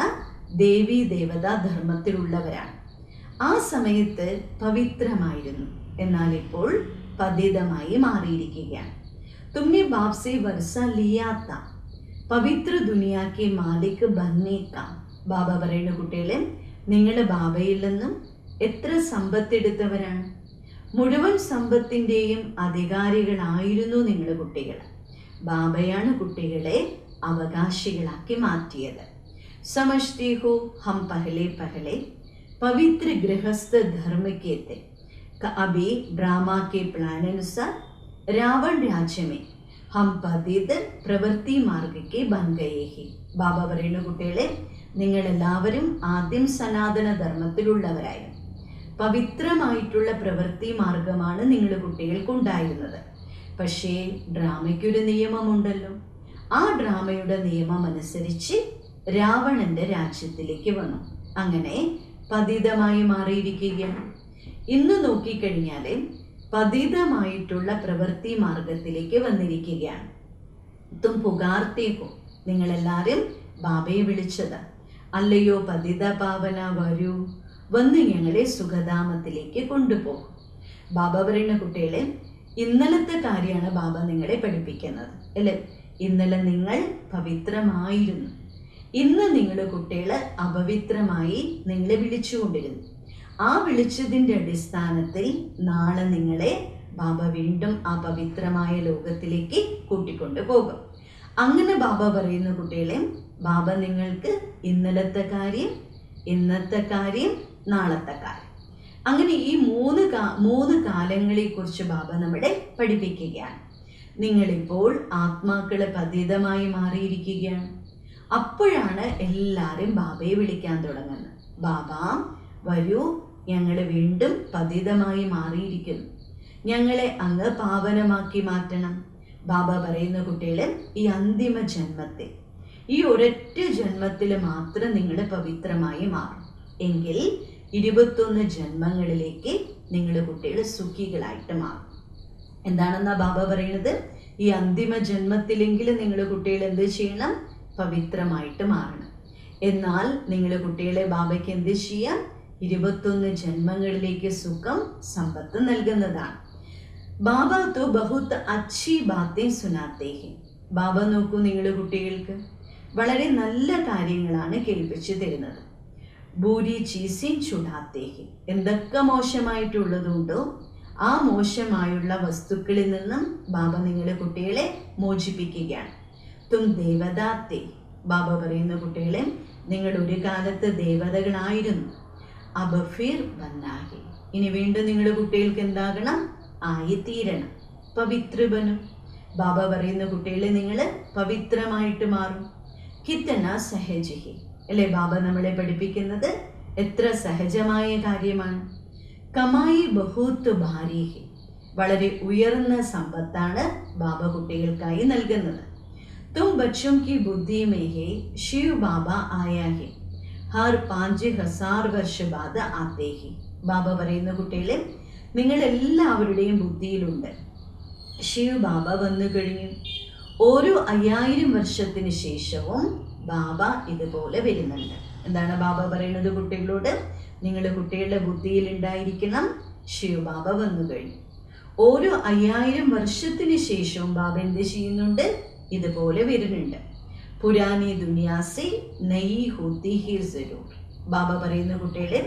ദേവി ദേവത ധർമ്മത്തിലുള്ളവരാണ്. ആ സമയത്ത് പവിത്രമായിരുന്നു, എന്നാൽ ഇപ്പോൾ പതിതമായി മാറിയിരിക്കുകയാണ്. തുമ്നെ ബാപ് സെ വർഷ ലിയാത്ത പവിത്ര ദുനിയാക്കി മാലിക് ബന്നേക്കാം. ബാബ പറയുന്ന കുട്ടികളെ, നിങ്ങൾ ബാബയിൽ നിന്നും എത്ര സമ്പത്തെടുത്തവരാണ്? മുഴുവൻ സമ്പത്തിൻ്റെയും അധികാരികളായിരുന്നു നിങ്ങൾ കുട്ടികൾ. ബാബയാണ് കുട്ടികളെ അവകാശികളാക്കി മാറ്റിയത്. समझते हो हम पहले पहले पवित्र गृहस्थ धर्म के थे। अभी ड्रामा के प्लान अनुसार रावण राज्य में हम पतित प्रवृत्ति मार्ग के बन गए हैं. ബാബ പറയുന്ന കുട്ടികളെ, നിങ്ങളെല്ലാവരും ആദ്യം സനാതന ധർമ്മത്തിലുള്ളവരായിരുന്നു. പവിത്രമായിട്ടുള്ള പ്രവൃത്തി മാർഗമാണ് നിങ്ങൾ കുട്ടികൾക്കുണ്ടായിരുന്നത്. പക്ഷേ ഡ്രാമയ്ക്കൊരു നിയമമുണ്ടല്ലോ. ആ ഡ്രാമയുടെ നിയമം അനുസരിച്ച് രാവണന്റെ രാജ്യത്തിലേക്ക് വന്നു. അങ്ങനെ പതിതമായി മാറിയിരിക്കുകയാണ്. ഇന്ന് നോക്കിക്കഴിഞ്ഞാൽ പതിതമായിട്ടുള്ള പ്രവൃത്തി മാർഗത്തിലേക്ക് വന്നിരിക്കുകയാണ്. തും പുകാർത്തേക്കോ, നിങ്ങളെല്ലാവരും ബാബയെ വിളിച്ചത് അല്ലയോ പതിത പാവന, വരൂ, വന്ന് ഞങ്ങളെ സുഖധാമത്തിലേക്ക് കൊണ്ടുപോകും. ബാബ പറയുന്ന കുട്ടികളെ, ഇന്നലത്തെ കാര്യമാണ് ബാബ നിങ്ങളെ പഠിപ്പിക്കുന്നത് അല്ലേ? ഇന്നലെ നിങ്ങൾ പവിത്രമായിരുന്നു, ഇന്ന് നിങ്ങൾ കുട്ടികൾ അപവിത്രമായി നിങ്ങളെ വിളിച്ചുകൊണ്ടിരുന്നു. ആ വിളിച്ചതിൻ്റെ അടിസ്ഥാനത്തിൽ നാളെ നിങ്ങളെ ബാബ വീണ്ടും ആ പവിത്രമായ ലോകത്തിലേക്ക് കൂട്ടിക്കൊണ്ടു പോകും. അങ്ങനെ ബാബ പറയുന്ന കുട്ടികളെ, ബാബ നിങ്ങൾക്ക് ഇന്നലത്തെ കാര്യം, ഇന്നത്തെ കാര്യം, നാളത്തെ കാര്യം, അങ്ങനെ ഈ മൂന്ന് കാലങ്ങളെക്കുറിച്ച് ബാബ നമ്മളെ പഠിപ്പിക്കുകയാണ്. നിങ്ങളിപ്പോൾ ആത്മാക്കളെ പതിതമായി മാറിയിരിക്കുകയാണ്. അപ്പോഴാണ് എല്ലാവരും ബാബയെ വിളിക്കാൻ തുടങ്ങുന്നത്. ബാബ വരൂ, ഞങ്ങൾ വീണ്ടും പതിതമായി മാറിയിരിക്കുന്നു, ഞങ്ങളെ അങ്ങ് പാവനമാക്കി മാറ്റണം. ബാബ പറയുന്ന കുട്ടികളെ, ഈ അന്തിമ ജന്മത്തിൽ, ഈ ഒരൊറ്റ ജന്മത്തിൽ മാത്രം നിങ്ങൾ പവിത്രമായി മാറും. എങ്കിൽ 21 ജന്മങ്ങളിലേക്ക് നിങ്ങൾ കുട്ടികൾ സുഖികളായിട്ട് മാറും. എന്താണെന്നാ ബാബ പറയുന്നത്? ഈ അന്തിമ ജന്മത്തിലെങ്കിലും നിങ്ങൾ കുട്ടികൾ എന്ത് ചെയ്യണം? പവിത്രമായിട്ട് മാറണം. എന്നാൽ നിങ്ങൾ കുട്ടികളെ ബാബയ്ക്ക് എന്ത് ചെയ്യാം? 21 ജന്മങ്ങളിലേക്ക് സുഖം, സമ്പത്ത് നൽകുന്നതാണ്. ബാബ തോ ബഹുത് അച്ഛി ബാത്തേ സുനാത്തേ ഹെ. ബാബ നോക്കൂ, നിങ്ങൾ കുട്ടികൾക്ക് വളരെ നല്ല കാര്യങ്ങളാണ് കേൾപ്പിച്ചു തരുന്നത്. ബൂരി ചീസിൻ ചുടാത്തേ ഹെ. എന്തൊക്കെ മോശമായിട്ടുള്ളതുണ്ടോ ആ മോശമായുള്ള വസ്തുക്കളിൽ നിന്നും ബാബ നിങ്ങളെ കുട്ടികളെ മോചിപ്പിക്കുകയാണ്. തും ദേവതാത്തേ. ബാബ പറയുന്ന കുട്ടികളെ, നിങ്ങൾ ഒരു കാലത്ത് ദേവതകളായിരുന്നു. അബഫീർ ബന്നാഹി. ഇനി വീണ്ടും നിങ്ങളുടെ കുട്ടികൾക്ക് എന്താകണം? ആയിത്തീരണം, പവിത്രബനും. ബാബ പറയുന്ന കുട്ടികളെ, നിങ്ങൾ പവിത്രമായിട്ട് മാറും. കിത്തന സഹജഹി അല്ലേ? ബാബ നമ്മളെ പഠിപ്പിക്കുന്നത് എത്ര സഹജമായ കാര്യമാണ്. കമായി ബഹൂത്ത് ഭാരിഹി. വളരെ ഉയർന്ന സമ്പത്താണ് ബാബ കുട്ടികൾക്കായി നൽകുന്നത്. തും ബച്ചോं की बुद्धि में है शिव बाबा आया है हर 5000 വർഷ ബാദ ആത്തേ ഹി. ബാബ പറയുന്ന കുട്ടികളെ, നിങ്ങളെല്ലാവരുടെയും ബുദ്ധിയിലുണ്ട് ശിവ് ബാബ വന്നു കഴിഞ്ഞു. ഓരോ 5000 വർഷത്തിന് ശേഷവും ബാബ ഇതുപോലെ വരുന്നുണ്ട്. എന്താണ് ബാബ പറയുന്നത് കുട്ടികളോട്? നിങ്ങൾ കുട്ടികളുടെ ബുദ്ധിയിൽ ഉണ്ടായിരിക്കണം, ശിവ് ബാബ വന്നു കഴിഞ്ഞു. ഓരോ 5000 വർഷത്തിന് ശേഷവും ബാബ എന്ത് ചെയ്യുന്നുണ്ട്? ഇതുപോലെ വരുന്നുണ്ട്. പുരാനി ദുനിയാസെ നയി ഹോത്തി ഹി സരൂർ. ബാബ പറയുന്ന കുട്ടികളെ,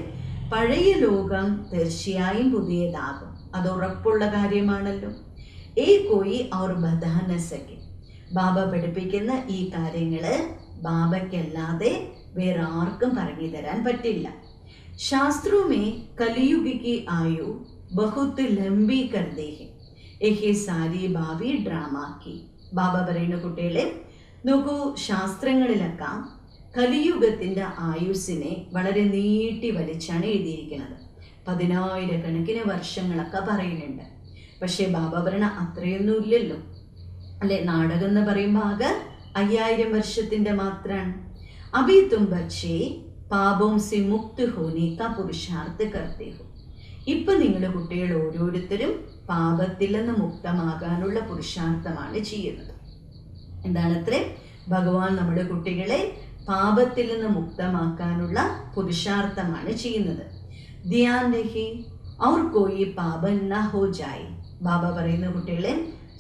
പഴയ ലോകം തീർച്ചയായും പുതിയതാകും, അത് ഉറപ്പുള്ള കാര്യമാണല്ലോ. ഏ കോയി ഔർ ബതാ ന സകെ. ബാബ പഠിപ്പിക്കുന്ന ഈ കാര്യങ്ങള് ബാബയ്ക്കല്ലാതെ വേറെ ആർക്കും പറഞ്ഞു തരാൻ പറ്റില്ല. ശാസ്ത്രമേ കലിയുഗ് की आयु बहुत लंबी कर दी है ये सारी भावी ड्रामा की. ബാബ പറയുന്ന കുട്ടികളെ, നോക്കൂ, ശാസ്ത്രങ്ങളിലൊക്കെ കലിയുഗത്തിൻ്റെ ആയുസ്സിനെ വളരെ നീട്ടി വലിച്ചാണ് എഴുതിയിരിക്കുന്നത്. 10,000 വർഷങ്ങളൊക്കെ പറയുന്നുണ്ട്. പക്ഷേ ബാബ പറയണ അത്രയൊന്നും ഇല്ലല്ലോ അല്ലെ. നാടകം എന്ന് പറയുമ്പോൾ ആകെ 5000 വർഷത്തിന്റെ മാത്രമാണ്. അഭി തും ബച്ചേ പാപം സെ മുക്ത് ഹോനെ കാ പുരുഷാർത്ഥ കർത്തേ ഹോ. ഇപ്പൊ നിങ്ങളുടെ കുട്ടികൾ ഓരോരുത്തരും പാപത്തിൽ നിന്ന് മുക്തമാകാനുള്ള പുരുഷാർത്ഥമാണ് ചെയ്യുന്നത്. എന്താണത്രേ? ഭഗവാൻ നമ്മുടെ കുട്ടികളെ പാപത്തിൽ നിന്ന് മുക്തമാക്കാനുള്ള പുരുഷാർത്ഥമാണ് ചെയ്യുന്നത്. ധ്യാൻ രഹി ഔർ കോയി പാപം ന ഹോ ജായ്. ബാബ പറയുന്ന കുട്ടികളെ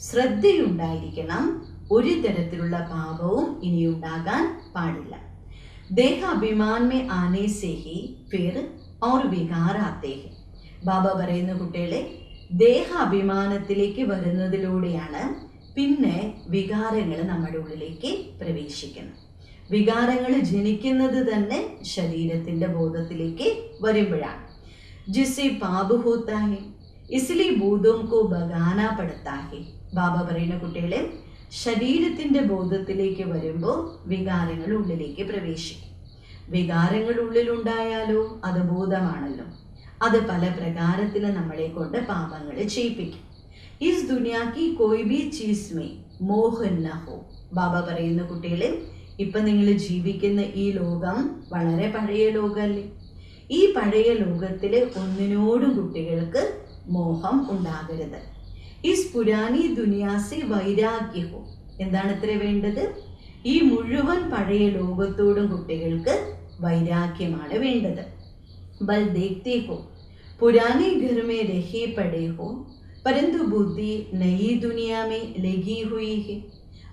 ശ്രദ്ധയുണ്ടായിരിക്കണം, ഒരു തരത്തിലുള്ള പാപവും ഇനി ഉണ്ടാകാൻ പാടില്ല. ദേഹ അഭിമാൻ മേ ആനെ സേ ഹി ഫിർ ഔർ വികാർ ആത്തെ ഹി. ബാബ പറയുന്ന കുട്ടികളെ ദേഹ അഭിമാനത്തിലേക്ക് വരുന്നതിലൂടെയാണ് പിന്നെ വികാരങ്ങൾ നമ്മുടെ ഉള്ളിലേക്ക് പ്രവേശിക്കുന്നത്. വികാരങ്ങൾ ജനിക്കുന്നത് തന്നെ ശരീരത്തിന്റെ ബോധത്തിലേക്ക് വരുമ്പോഴാണ്. ജിസെ പാപ് ഹോത്താ ഹെ ഇസ്ലി ബോധം കോ ബഗാനാ പടത്താ ഹെ. ബാബ പറയുന്ന കുട്ടികളെ ശരീരത്തിന്റെ ബോധത്തിലേക്ക് വരുമ്പോൾ വികാരങ്ങൾ ഉള്ളിലേക്ക് പ്രവേശിക്കും. വികാരങ്ങൾ ഉള്ളിലുണ്ടായാലോ അത് ബോധമാണല്ലോ. അത് പല പ്രകാരത്തിൽ നമ്മളെ കൊണ്ട് പാപങ്ങൾ ചെയ്യിപ്പിക്കും. Is ദുനിയാക്കി Koi B cheese may Mohan ന ഹോ. ബാബ പറയുന്ന കുട്ടികളെ ഇപ്പൊ നിങ്ങൾ ജീവിക്കുന്ന ഈ ലോകം വളരെ പഴയ ലോകമല്ലേ. ഈ പഴയ ലോകത്തിലെ ഒന്നിനോടും കുട്ടികൾക്ക് മോഹം ഉണ്ടാകരുത്. ഇസ് പുരാനി ദുനിയാസി വൈരാഗ്യ ഹോ. എന്താണ് ഇത്ര വേണ്ടത്? ഈ മുഴുവൻ പഴയ ലോകത്തോടും കുട്ടികൾക്ക് വൈരാഗ്യമാണ് വേണ്ടത്. ബൽ ദേഖ്തേ ഹോ പുരാനെ ഘർ മേ രഹി പടേ ഹോ പരന്തു ബുദ്ധി നയി ദുനിയാ മേ ലഗി ഹുയി ഹെ.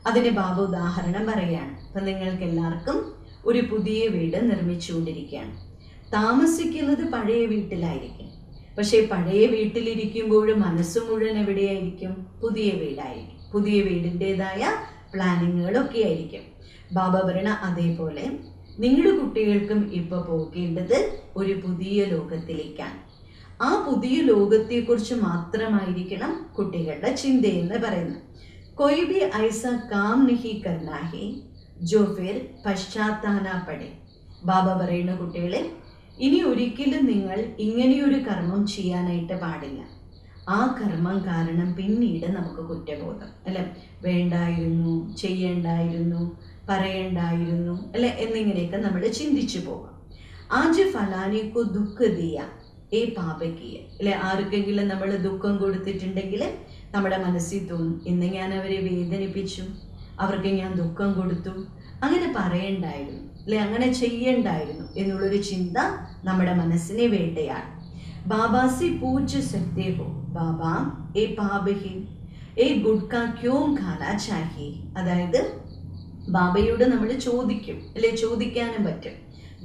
അതിന് ബാബ ഉദാഹരണം പറയാണ്. അപ്പം നിങ്ങൾക്ക് എല്ലാവർക്കും ഒരു പുതിയ വീട് നിർമ്മിച്ചുകൊണ്ടിരിക്കുകയാണ്. താമസിക്കുന്നത് പഴയ വീട്ടിലായിരിക്കും. പക്ഷേ പഴയ വീട്ടിലിരിക്കുമ്പോഴും മനസ്സ് മുഴുവൻ എവിടെയായിരിക്കും? പുതിയ വീടായിരിക്കും. പുതിയ വീടിൻ്റെതായ പ്ലാനിങ്ങുകളൊക്കെ ആയിരിക്കും. ബാബ പറയണ അതേപോലെ നിങ്ങളുടെ കുട്ടികൾക്കും ഇപ്പൊ പോകേണ്ടത് ഒരു പുതിയ ലോകത്തിലേക്കാണ്. ആ പുതിയ ലോകത്തെക്കുറിച്ച് മാത്രമായിരിക്കണം കുട്ടികളുടെ ചിന്തയെന്ന് പറയുന്നത്. कोई भी ऐसा काम नहीं करना है जो फिर പശ്ചാത്താന പടേ. ബാബ പറയുന്ന കുട്ടികളെ ഇനി ഒരിക്കലും നിങ്ങൾ ഇങ്ങനെയൊരു കർമ്മം ചെയ്യാനായിട്ട് പാടില്ല. ആ കർമ്മം കാരണം പിന്നീട് നമുക്ക് കുറ്റബോധം അല്ലെ, വേണ്ടായിരുന്നു, ചെയ്യേണ്ടായിരുന്നു, പറയണ്ടായിരുന്നു അല്ലെ എന്നിങ്ങനെയൊക്കെ നമ്മൾ ചിന്തിച്ചു പോകാം. ആജ് ഫലാനിക്കു ദുഃഖ ദിയ ഏ പാപക്കിയ അല്ലെ. ആർക്കെങ്കിലും നമ്മൾ ദുഃഖം കൊടുത്തിട്ടുണ്ടെങ്കിൽ നമ്മുടെ മനസ്സിൽ തോന്നും, ഇന്ന് ഞാൻ അവരെ വേദനിപ്പിച്ചു, അവർക്ക് ഞാൻ ദുഃഖം കൊടുത്തു, അങ്ങനെ പറയണ്ടായിരുന്നു അല്ലെ, അങ്ങനെ ചെയ്യണ്ടായിരുന്നു എന്നുള്ളൊരു ചിന്ത നമ്മുടെ മനസ്സിനെ വേട്ടയാണ്. ബാബാസി പൂജ സക്തേ ഹോ ബാബാ ഏ പാപഹി ഏ ഗുഡ്ക ക്യോം ഖാനാ ചാഹി. അതായത് ബാബയോട് നമ്മൾ ചോദിക്കും അല്ലെ, ചോദിക്കാനും പറ്റും,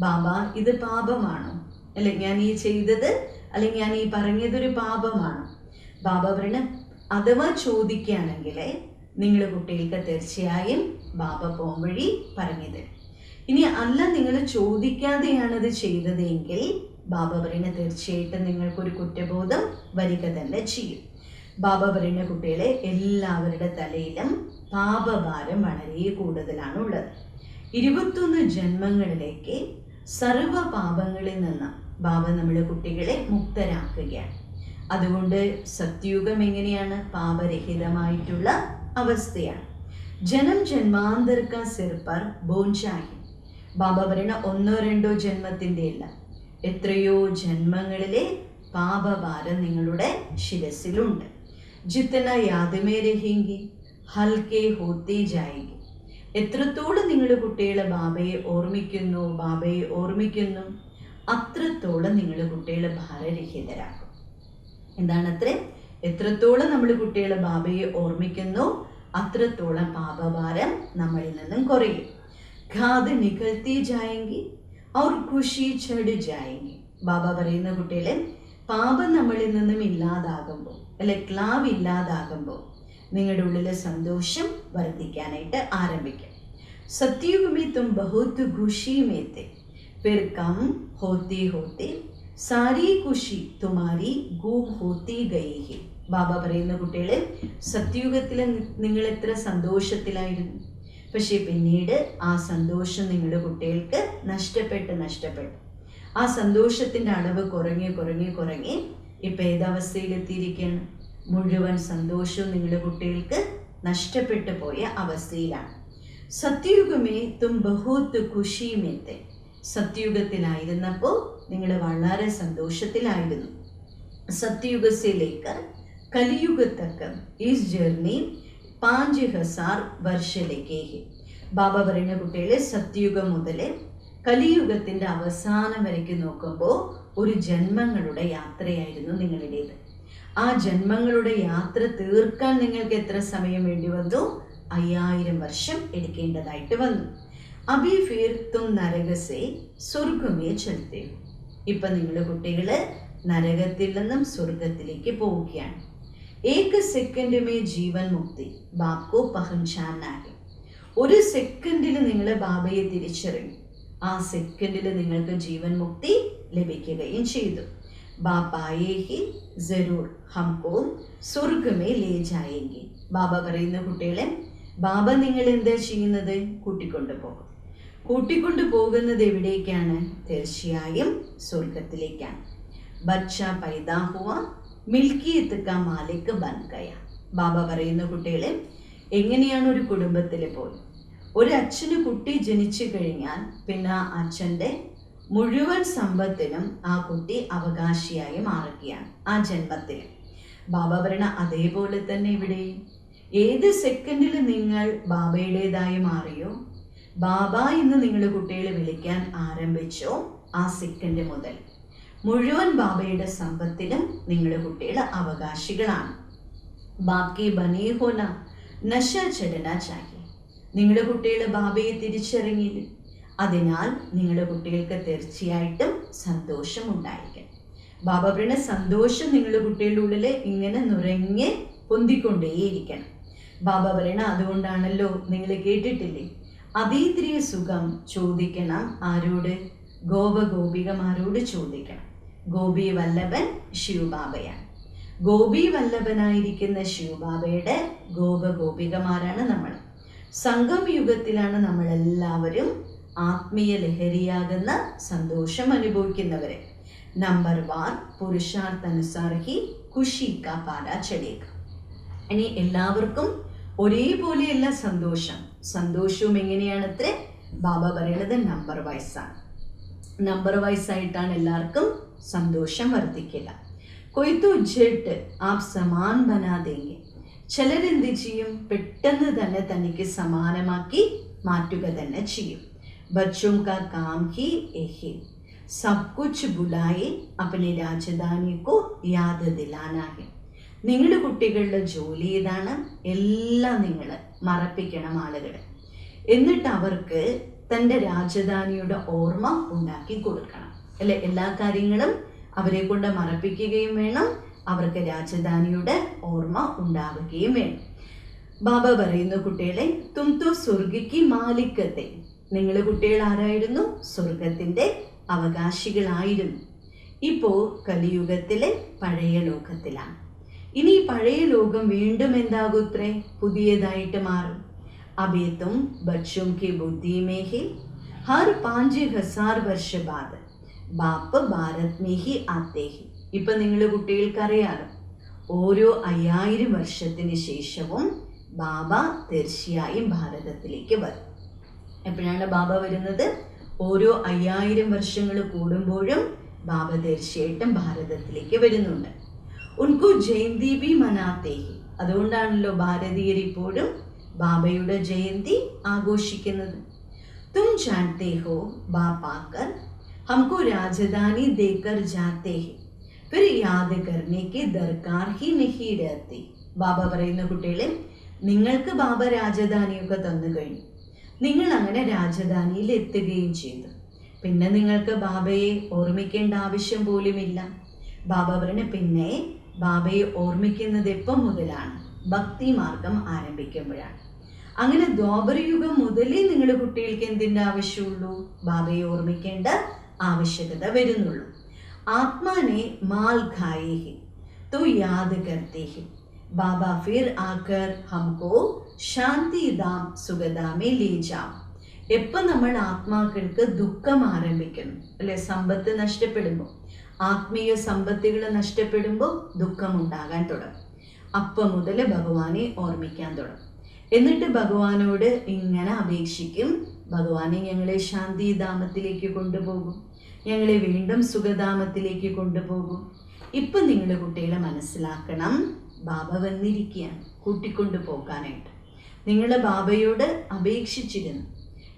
ബാബ ഇത് പാപമാണോ അല്ലെ, ഞാൻ ഈ ചെയ്തത് അല്ലെങ്കിൽ ഞാൻ ഈ പറഞ്ഞതൊരു പാപമാണോ? ബാബ പറയണ അഥവാ ചോദിക്കുകയാണെങ്കിൽ നിങ്ങളുടെ കുട്ടികൾക്ക് തീർച്ചയായും ബാബ പോം വഴി പറഞ്ഞു തരും. ഇനി അല്ല നിങ്ങൾ ചോദിക്കാതെയാണത് ചെയ്തതെങ്കിൽ ബാബ പറയുന്ന തീർച്ചയായിട്ടും നിങ്ങൾക്കൊരു കുറ്റബോധം വരിക തന്നെ ചെയ്യും. ബാബ പറയുന്ന കുട്ടികളെ എല്ലാവരുടെ തലയിലും പാപഭാരം വളരെ കൂടുതലാണ് ഉള്ളത്. 21 ജന്മങ്ങളിലേക്ക് സർവ പാപങ്ങളിൽ നിന്ന് ബാബ നമ്മുടെ കുട്ടികളെ മുക്തരാക്കുകയാണ്. അതുകൊണ്ട് സത്യുഗം എങ്ങനെയാണ്? പാപരഹിതമായിട്ടുള്ള അവസ്ഥയാണ്. ജനം ജന്മാന്തർക്ക സിർ പർ ബോഞ്ചാഹി. ബാബ പറയുന്ന 1-2 ജന്മത്തിൻ്റെ അല്ല, എത്രയോ ജന്മങ്ങളിലെ പാപഭാരം നിങ്ങളുടെ ശിരസിലുണ്ട്. ജിത്തന യാദമേ രഹേങ്കി ഹൽക്കെ ഹോത്തേ ജായേഗി. എത്രത്തോളം നിങ്ങൾ കുട്ടികളെ ബാബയെ ഓർമ്മിക്കുന്നു അത്രത്തോളം നിങ്ങൾ കുട്ടികളെ ഭാരരഹിതരാക്കും. എന്താണത്രേ? എത്രത്തോളം നമ്മൾ കുട്ടികളെ ബാബയെ ഓർമ്മിക്കുന്നു അത്രത്തോളം പാപഭാരം നമ്മളിൽ നിന്നും കുറയും. ഖാദ് നികൽത്തി ജായെങ്കി ഔർ ഖുഷി ചട് ജായെങ്കി. ബാബ പറയുന്ന കുട്ടികളെ പാപം നമ്മളിൽ നിന്നും ഇല്ലാതാകുമ്പോൾ അല്ലെ, ക്ലാവ് ഇല്ലാതാകുമ്പോൾ നിങ്ങളുടെ ഉള്ളിലെ സന്തോഷം വർദ്ധിക്കാനായിട്ട് ആരംഭിക്കും. സത്യുഗമേ തും ബഹുത് ഖുഷി മേത്തെ ഫിർ കം ഹോത്തെ ഹോത്തെ സാരി ഖുഷി തുമാരി ഗൂം ഹോത്തി ഗയി ഹി. ബാബ പറയുന്ന കുട്ടികളെ സത്യുഗത്തിൽ നിങ്ങൾ എത്ര സന്തോഷത്തിലായിരുന്നു, പക്ഷെ പിന്നീട് ആ സന്തോഷം നിങ്ങളുടെ കുട്ടികൾക്ക് നഷ്ടപ്പെട്ടു. ആ സന്തോഷത്തിൻ്റെ അളവ് കുറഞ്ഞ് ഇപ്പം ഏതവസ്ഥയിലെത്തിയിരിക്കുകയാണ്? മുഴുവൻ സന്തോഷവും നിങ്ങളുടെ കുട്ടികൾക്ക് നഷ്ടപ്പെട്ടു പോയ അവസ്ഥയിലാണ്. സത്യുഗമേ തും ബഹുത്ത് ഖുഷിമേത്തെ. സത്യുഗത്തിലായിരുന്നപ്പോൾ നിങ്ങൾ വളരെ സന്തോഷത്തിലായിരുന്നു. സത്യുഗസിലേക്ക് കലിയുഗ തക്ക ഈസ് ജേർണി 5000 വർഷത്തിലേക്ക്. ബാബ പറയുന്ന കുട്ടികളെ, സത്യുഗം മുതൽ കലിയുഗത്തിൻ്റെ അവസാനം വരയ്ക്ക് നോക്കുമ്പോൾ ഒരു ജന്മങ്ങളുടെ യാത്രയായിരുന്നു നിങ്ങളുടേത്. ആ ജന്മങ്ങളുടെ യാത്ര തീർക്കാൻ നിങ്ങൾക്ക് എത്ര സമയം വേണ്ടി വന്നു? 5000 വർഷം എടുക്കേണ്ടതായിട്ട് വന്നു. അബി ഫിർ തും നരകസേ സ്വർഗമേ ചലത്തെ. ഇപ്പം നിങ്ങൾ കുട്ടികൾ നരകത്തിൽ നിന്നും സ്വർഗത്തിലേക്ക് പോവുകയാണ്. ഏക സെക്കൻഡുമേ ജീവൻ മുക്തി ബാപ്കോ പഹൻചാനാകെ. ഒരു സെക്കൻഡിൽ നിങ്ങൾ ബാബയെ തിരിച്ചറിഞ്ഞു. ആ സെക്കൻഡിൽ നിങ്ങൾക്ക് ജീവൻ മുക്തി ലഭിക്കുകയും ചെയ്തു. ബാപ്പായേ ഹി ജറൂർ ഹംകോ സ്വർഗമേ ലേ ജായേങ്കി. ബാബ പറയുന്ന കുട്ടികളെ, ബാബ നിങ്ങൾ എന്താ ചെയ്യുന്നത്? കൂട്ടിക്കൊണ്ടു പോകുന്നത് എവിടേക്കാണ്? തീർച്ചയായും സ്വർഗത്തിലേക്കാണ്. ബച്ച പൈദാ ഹുവ മിൽക്കിയത്ത് കാ മാലിക് ബൻ ഗയ. ബാബ പറയുന്ന കുട്ടികളെ, എങ്ങനെയാണ് ഒരു കുടുംബത്തിൽ പോയി ഒരു അച്ഛന് കുട്ടി ജനിച്ചു കഴിഞ്ഞാൽ പിന്നെ ആ അച്ഛൻ്റെ മുഴുവൻ സമ്പത്തിനും ആ കുട്ടി അവകാശിയായി മാറുകയാണ് ആ ജന്മത്തിൽ. ബാബ പറയണ അതേപോലെ തന്നെ ഇവിടെ ഏത് സെക്കൻഡിൽ നിങ്ങൾ ബാബയുടേതായി മാറിയോ, ബാബ എന്ന് നിങ്ങളുടെ കുട്ടികളെ വിളിക്കാൻ ആരംഭിച്ചോ, ആ സെക്കൻഡ് മുതൽ മുഴുവൻ ബാബയുടെ സമ്പത്തിനും നിങ്ങളുടെ കുട്ടികൾ അവകാശികളാണ്. ബാക്കി ബനേ ഹോന നശ ചടന ചാഹി. നിങ്ങളുടെ കുട്ടികൾ ബാബയെ തിരിച്ചറിഞ്ഞില്ല. അതിനാൽ നിങ്ങളുടെ കുട്ടികൾക്ക് തീർച്ചയായിട്ടും സന്തോഷം ഉണ്ടായിരിക്കണം. ബാബ പറയുന്ന സന്തോഷം നിങ്ങളുടെ കുട്ടികളുടെ ഉള്ളിൽ ഇങ്ങനെ നുരങ്ങി പൊന്തിക്കൊണ്ടേയിരിക്കണം. ബാബ പറയണ അതുകൊണ്ടാണല്ലോ നിങ്ങൾ കേട്ടിട്ടില്ലേ, അതീന്ദ്രിയ സുഖം ചോദിക്കണം ആരോട്? ഗോപികമാരോട് ചോദിക്കണം. ഗോപി വല്ലഭൻ ശിവബാബയാണ്. ഗോപി വല്ലഭനായിരിക്കുന്ന ശിവബാബയുടെ ഗോപികമാരാണ് നമ്മൾ. സംഗം യുഗത്തിലാണ് നമ്മളെല്ലാവരും ആത്മീയ ലഹരിയാകുന്ന സന്തോഷം അനുഭവിക്കുന്നവരെ. നമ്പർ 1 പുരുഷാർത്ഥനുസാർ ഹി ഖുഷി കാ പാരാ ചടേക. ഇനി എല്ലാവർക്കും ഒരേപോലെയല്ല സന്തോഷവും എങ്ങനെയാണത്രേ? ബാബ പറയണത് നമ്പർ വൈസായിട്ടാണ് എല്ലാവർക്കും സന്തോഷം വർദ്ധിക്കുക. കൊയ്ത്തു ജെട്ട് ആപ് സമാൻ ബനാദേങ്കെ. ചിലരെന്ത് ചെയ്യും? പെട്ടെന്ന് തന്നെ തനിക്ക് സമാനമാക്കി മാറ്റുക തന്നെ ചെയ്യും. ബച്ചോं का काम ही यही सब कुछ बुलाए अपने राजधानी को याद दिलाना है. നിങ്ങളുടെ കുട്ടികളുടെ ജോലി ഇതാണ്. എല്ലാം നിങ്ങൾ മറപ്പിക്കണം ആളുകളെ. എന്നിട്ട് അവർക്ക് തൻ്റെ രാജധാനിയുടെ ഓർമ്മ ഉണ്ടാക്കി കൊടുക്കണം അല്ലെ. എല്ലാ കാര്യങ്ങളും അവരെ കൊണ്ട് മറപ്പിക്കുകയും വേണം, അവർക്ക് രാജധാനിയുടെ ഓർമ്മ ഉണ്ടാവുകയും വേണം. ബാബ പറയുന്ന കുട്ടികളെ, തും തോ സ്വർഗിക്ക് മാലിക്കത്തെ. നിങ്ങൾ കുട്ടികൾ ആരായിരുന്നു? സ്വർഗത്തിൻ്റെ അവകാശികളായിരുന്നു. ഇപ്പോൾ കലിയുഗത്തിലെ പഴയ ലോകത്തിലാണ്. ഇനി പഴയ ലോകം വീണ്ടും എന്താകുത്രേ? പുതിയതായിട്ട് മാറും. അബേത്തും ബച്ചോं की बुद्धि में ही हर 5000 वर्ष बाद बाप भारत में ही आते ही. ഇപ്പൊ നിങ്ങളുടെ കുട്ടികൾക്കറിയാലോ, ഓരോ 5000 വർഷത്തിന് ശേഷവും ബാബ തീർച്ചയായും ഭാരതത്തിലേക്ക് വരും. എപ്പോഴാണ് ബാബ വരുന്നത്? ഓരോ 5000 വർഷങ്ങൾ കൂടുമ്പോഴും ബാബ തീർച്ചയായിട്ടും ഭാരതത്തിലേക്ക് വരുന്നുണ്ട്. ഉൻകു ജയന്തി ബി മനാത്തേ. അതുകൊണ്ടാണല്ലോ ഭാരതീയർ ഇപ്പോഴും ബാബയുടെ ജയന്തി ആഘോഷിക്കുന്നത്. തും ജാനത്തെ ഹോ ബാപ് ആക്കർ ഹംകോ രാജധാനി ദേക്കർ ജാത്തെ ഹെ ഫിർ യാദ് കർനെ കി ദർകാർ ഹി നഹീ രഹത്തി. ബാബ പറയുന്ന കുട്ടികളെ, നിങ്ങൾക്ക് ബാബ രാജധാനിയൊക്കെ തന്നു കഴിഞ്ഞു. നിങ്ങൾ അങ്ങനെ രാജധാനിയിൽ എത്തുകയും ചെയ്തു. പിന്നെ നിങ്ങൾക്ക് ബാബയെ ഓർമ്മിക്കേണ്ട ആവശ്യം പോലുമില്ല. ബാബ പറഞ്ഞ പിന്നെ ബാബയെ ഓർമ്മിക്കുന്നത് എപ്പം മുതലാണ്? ഭക്തി മാർഗം ആരംഭിക്കുമ്പോഴാണ്. അങ്ങനെ ദ്വാപരയുഗം മുതലേ നിങ്ങളുടെ കുട്ടികൾക്ക് എന്തിൻ്റെ ആവശ്യമുള്ളൂ? ബാബയെ ഓർമ്മിക്കേണ്ട ആവശ്യകത വരുന്നുള്ളൂ. ആത്മാനെ മാൽ ഖായേ ഹി तो याद करते हैं बाबा फिर आकर हमको शांति धाम सुगधा में ले जाओ. എപ്പോൾ നമ്മൾ ആത്മാക്കൾക്ക് ദുഃഖം ആരംഭിക്കുന്നു അല്ലെ, സമ്പത്ത് നഷ്ടപ്പെടുമ്പോൾ, ആത്മീയ സമ്പത്തുകൾ നഷ്ടപ്പെടുമ്പോൾ ദുഃഖം ഉണ്ടാകാൻ തുടങ്ങും. അപ്പം മുതൽ ഭഗവാനെ ഓർമ്മിക്കാൻ തുടങ്ങും. എന്നിട്ട് ഭഗവാനോട് ഇങ്ങനെ അപേക്ഷിക്കും, ഭഗവാനെ ഞങ്ങളെ ശാന്തിധാമത്തിലേക്ക് കൊണ്ടുപോകും, ഞങ്ങളെ വീണ്ടും സുഖധാമത്തിലേക്ക് കൊണ്ടുപോകും. ഇപ്പം നിങ്ങൾ കുട്ടികളെ മനസ്സിലാക്കണം, ബാബ വന്നിരിക്കുകയാണ് കൂട്ടിക്കൊണ്ടു പോകാനായിട്ട്. നിങ്ങൾ ബാബയോട് അപേക്ഷിച്ചിരുന്നു,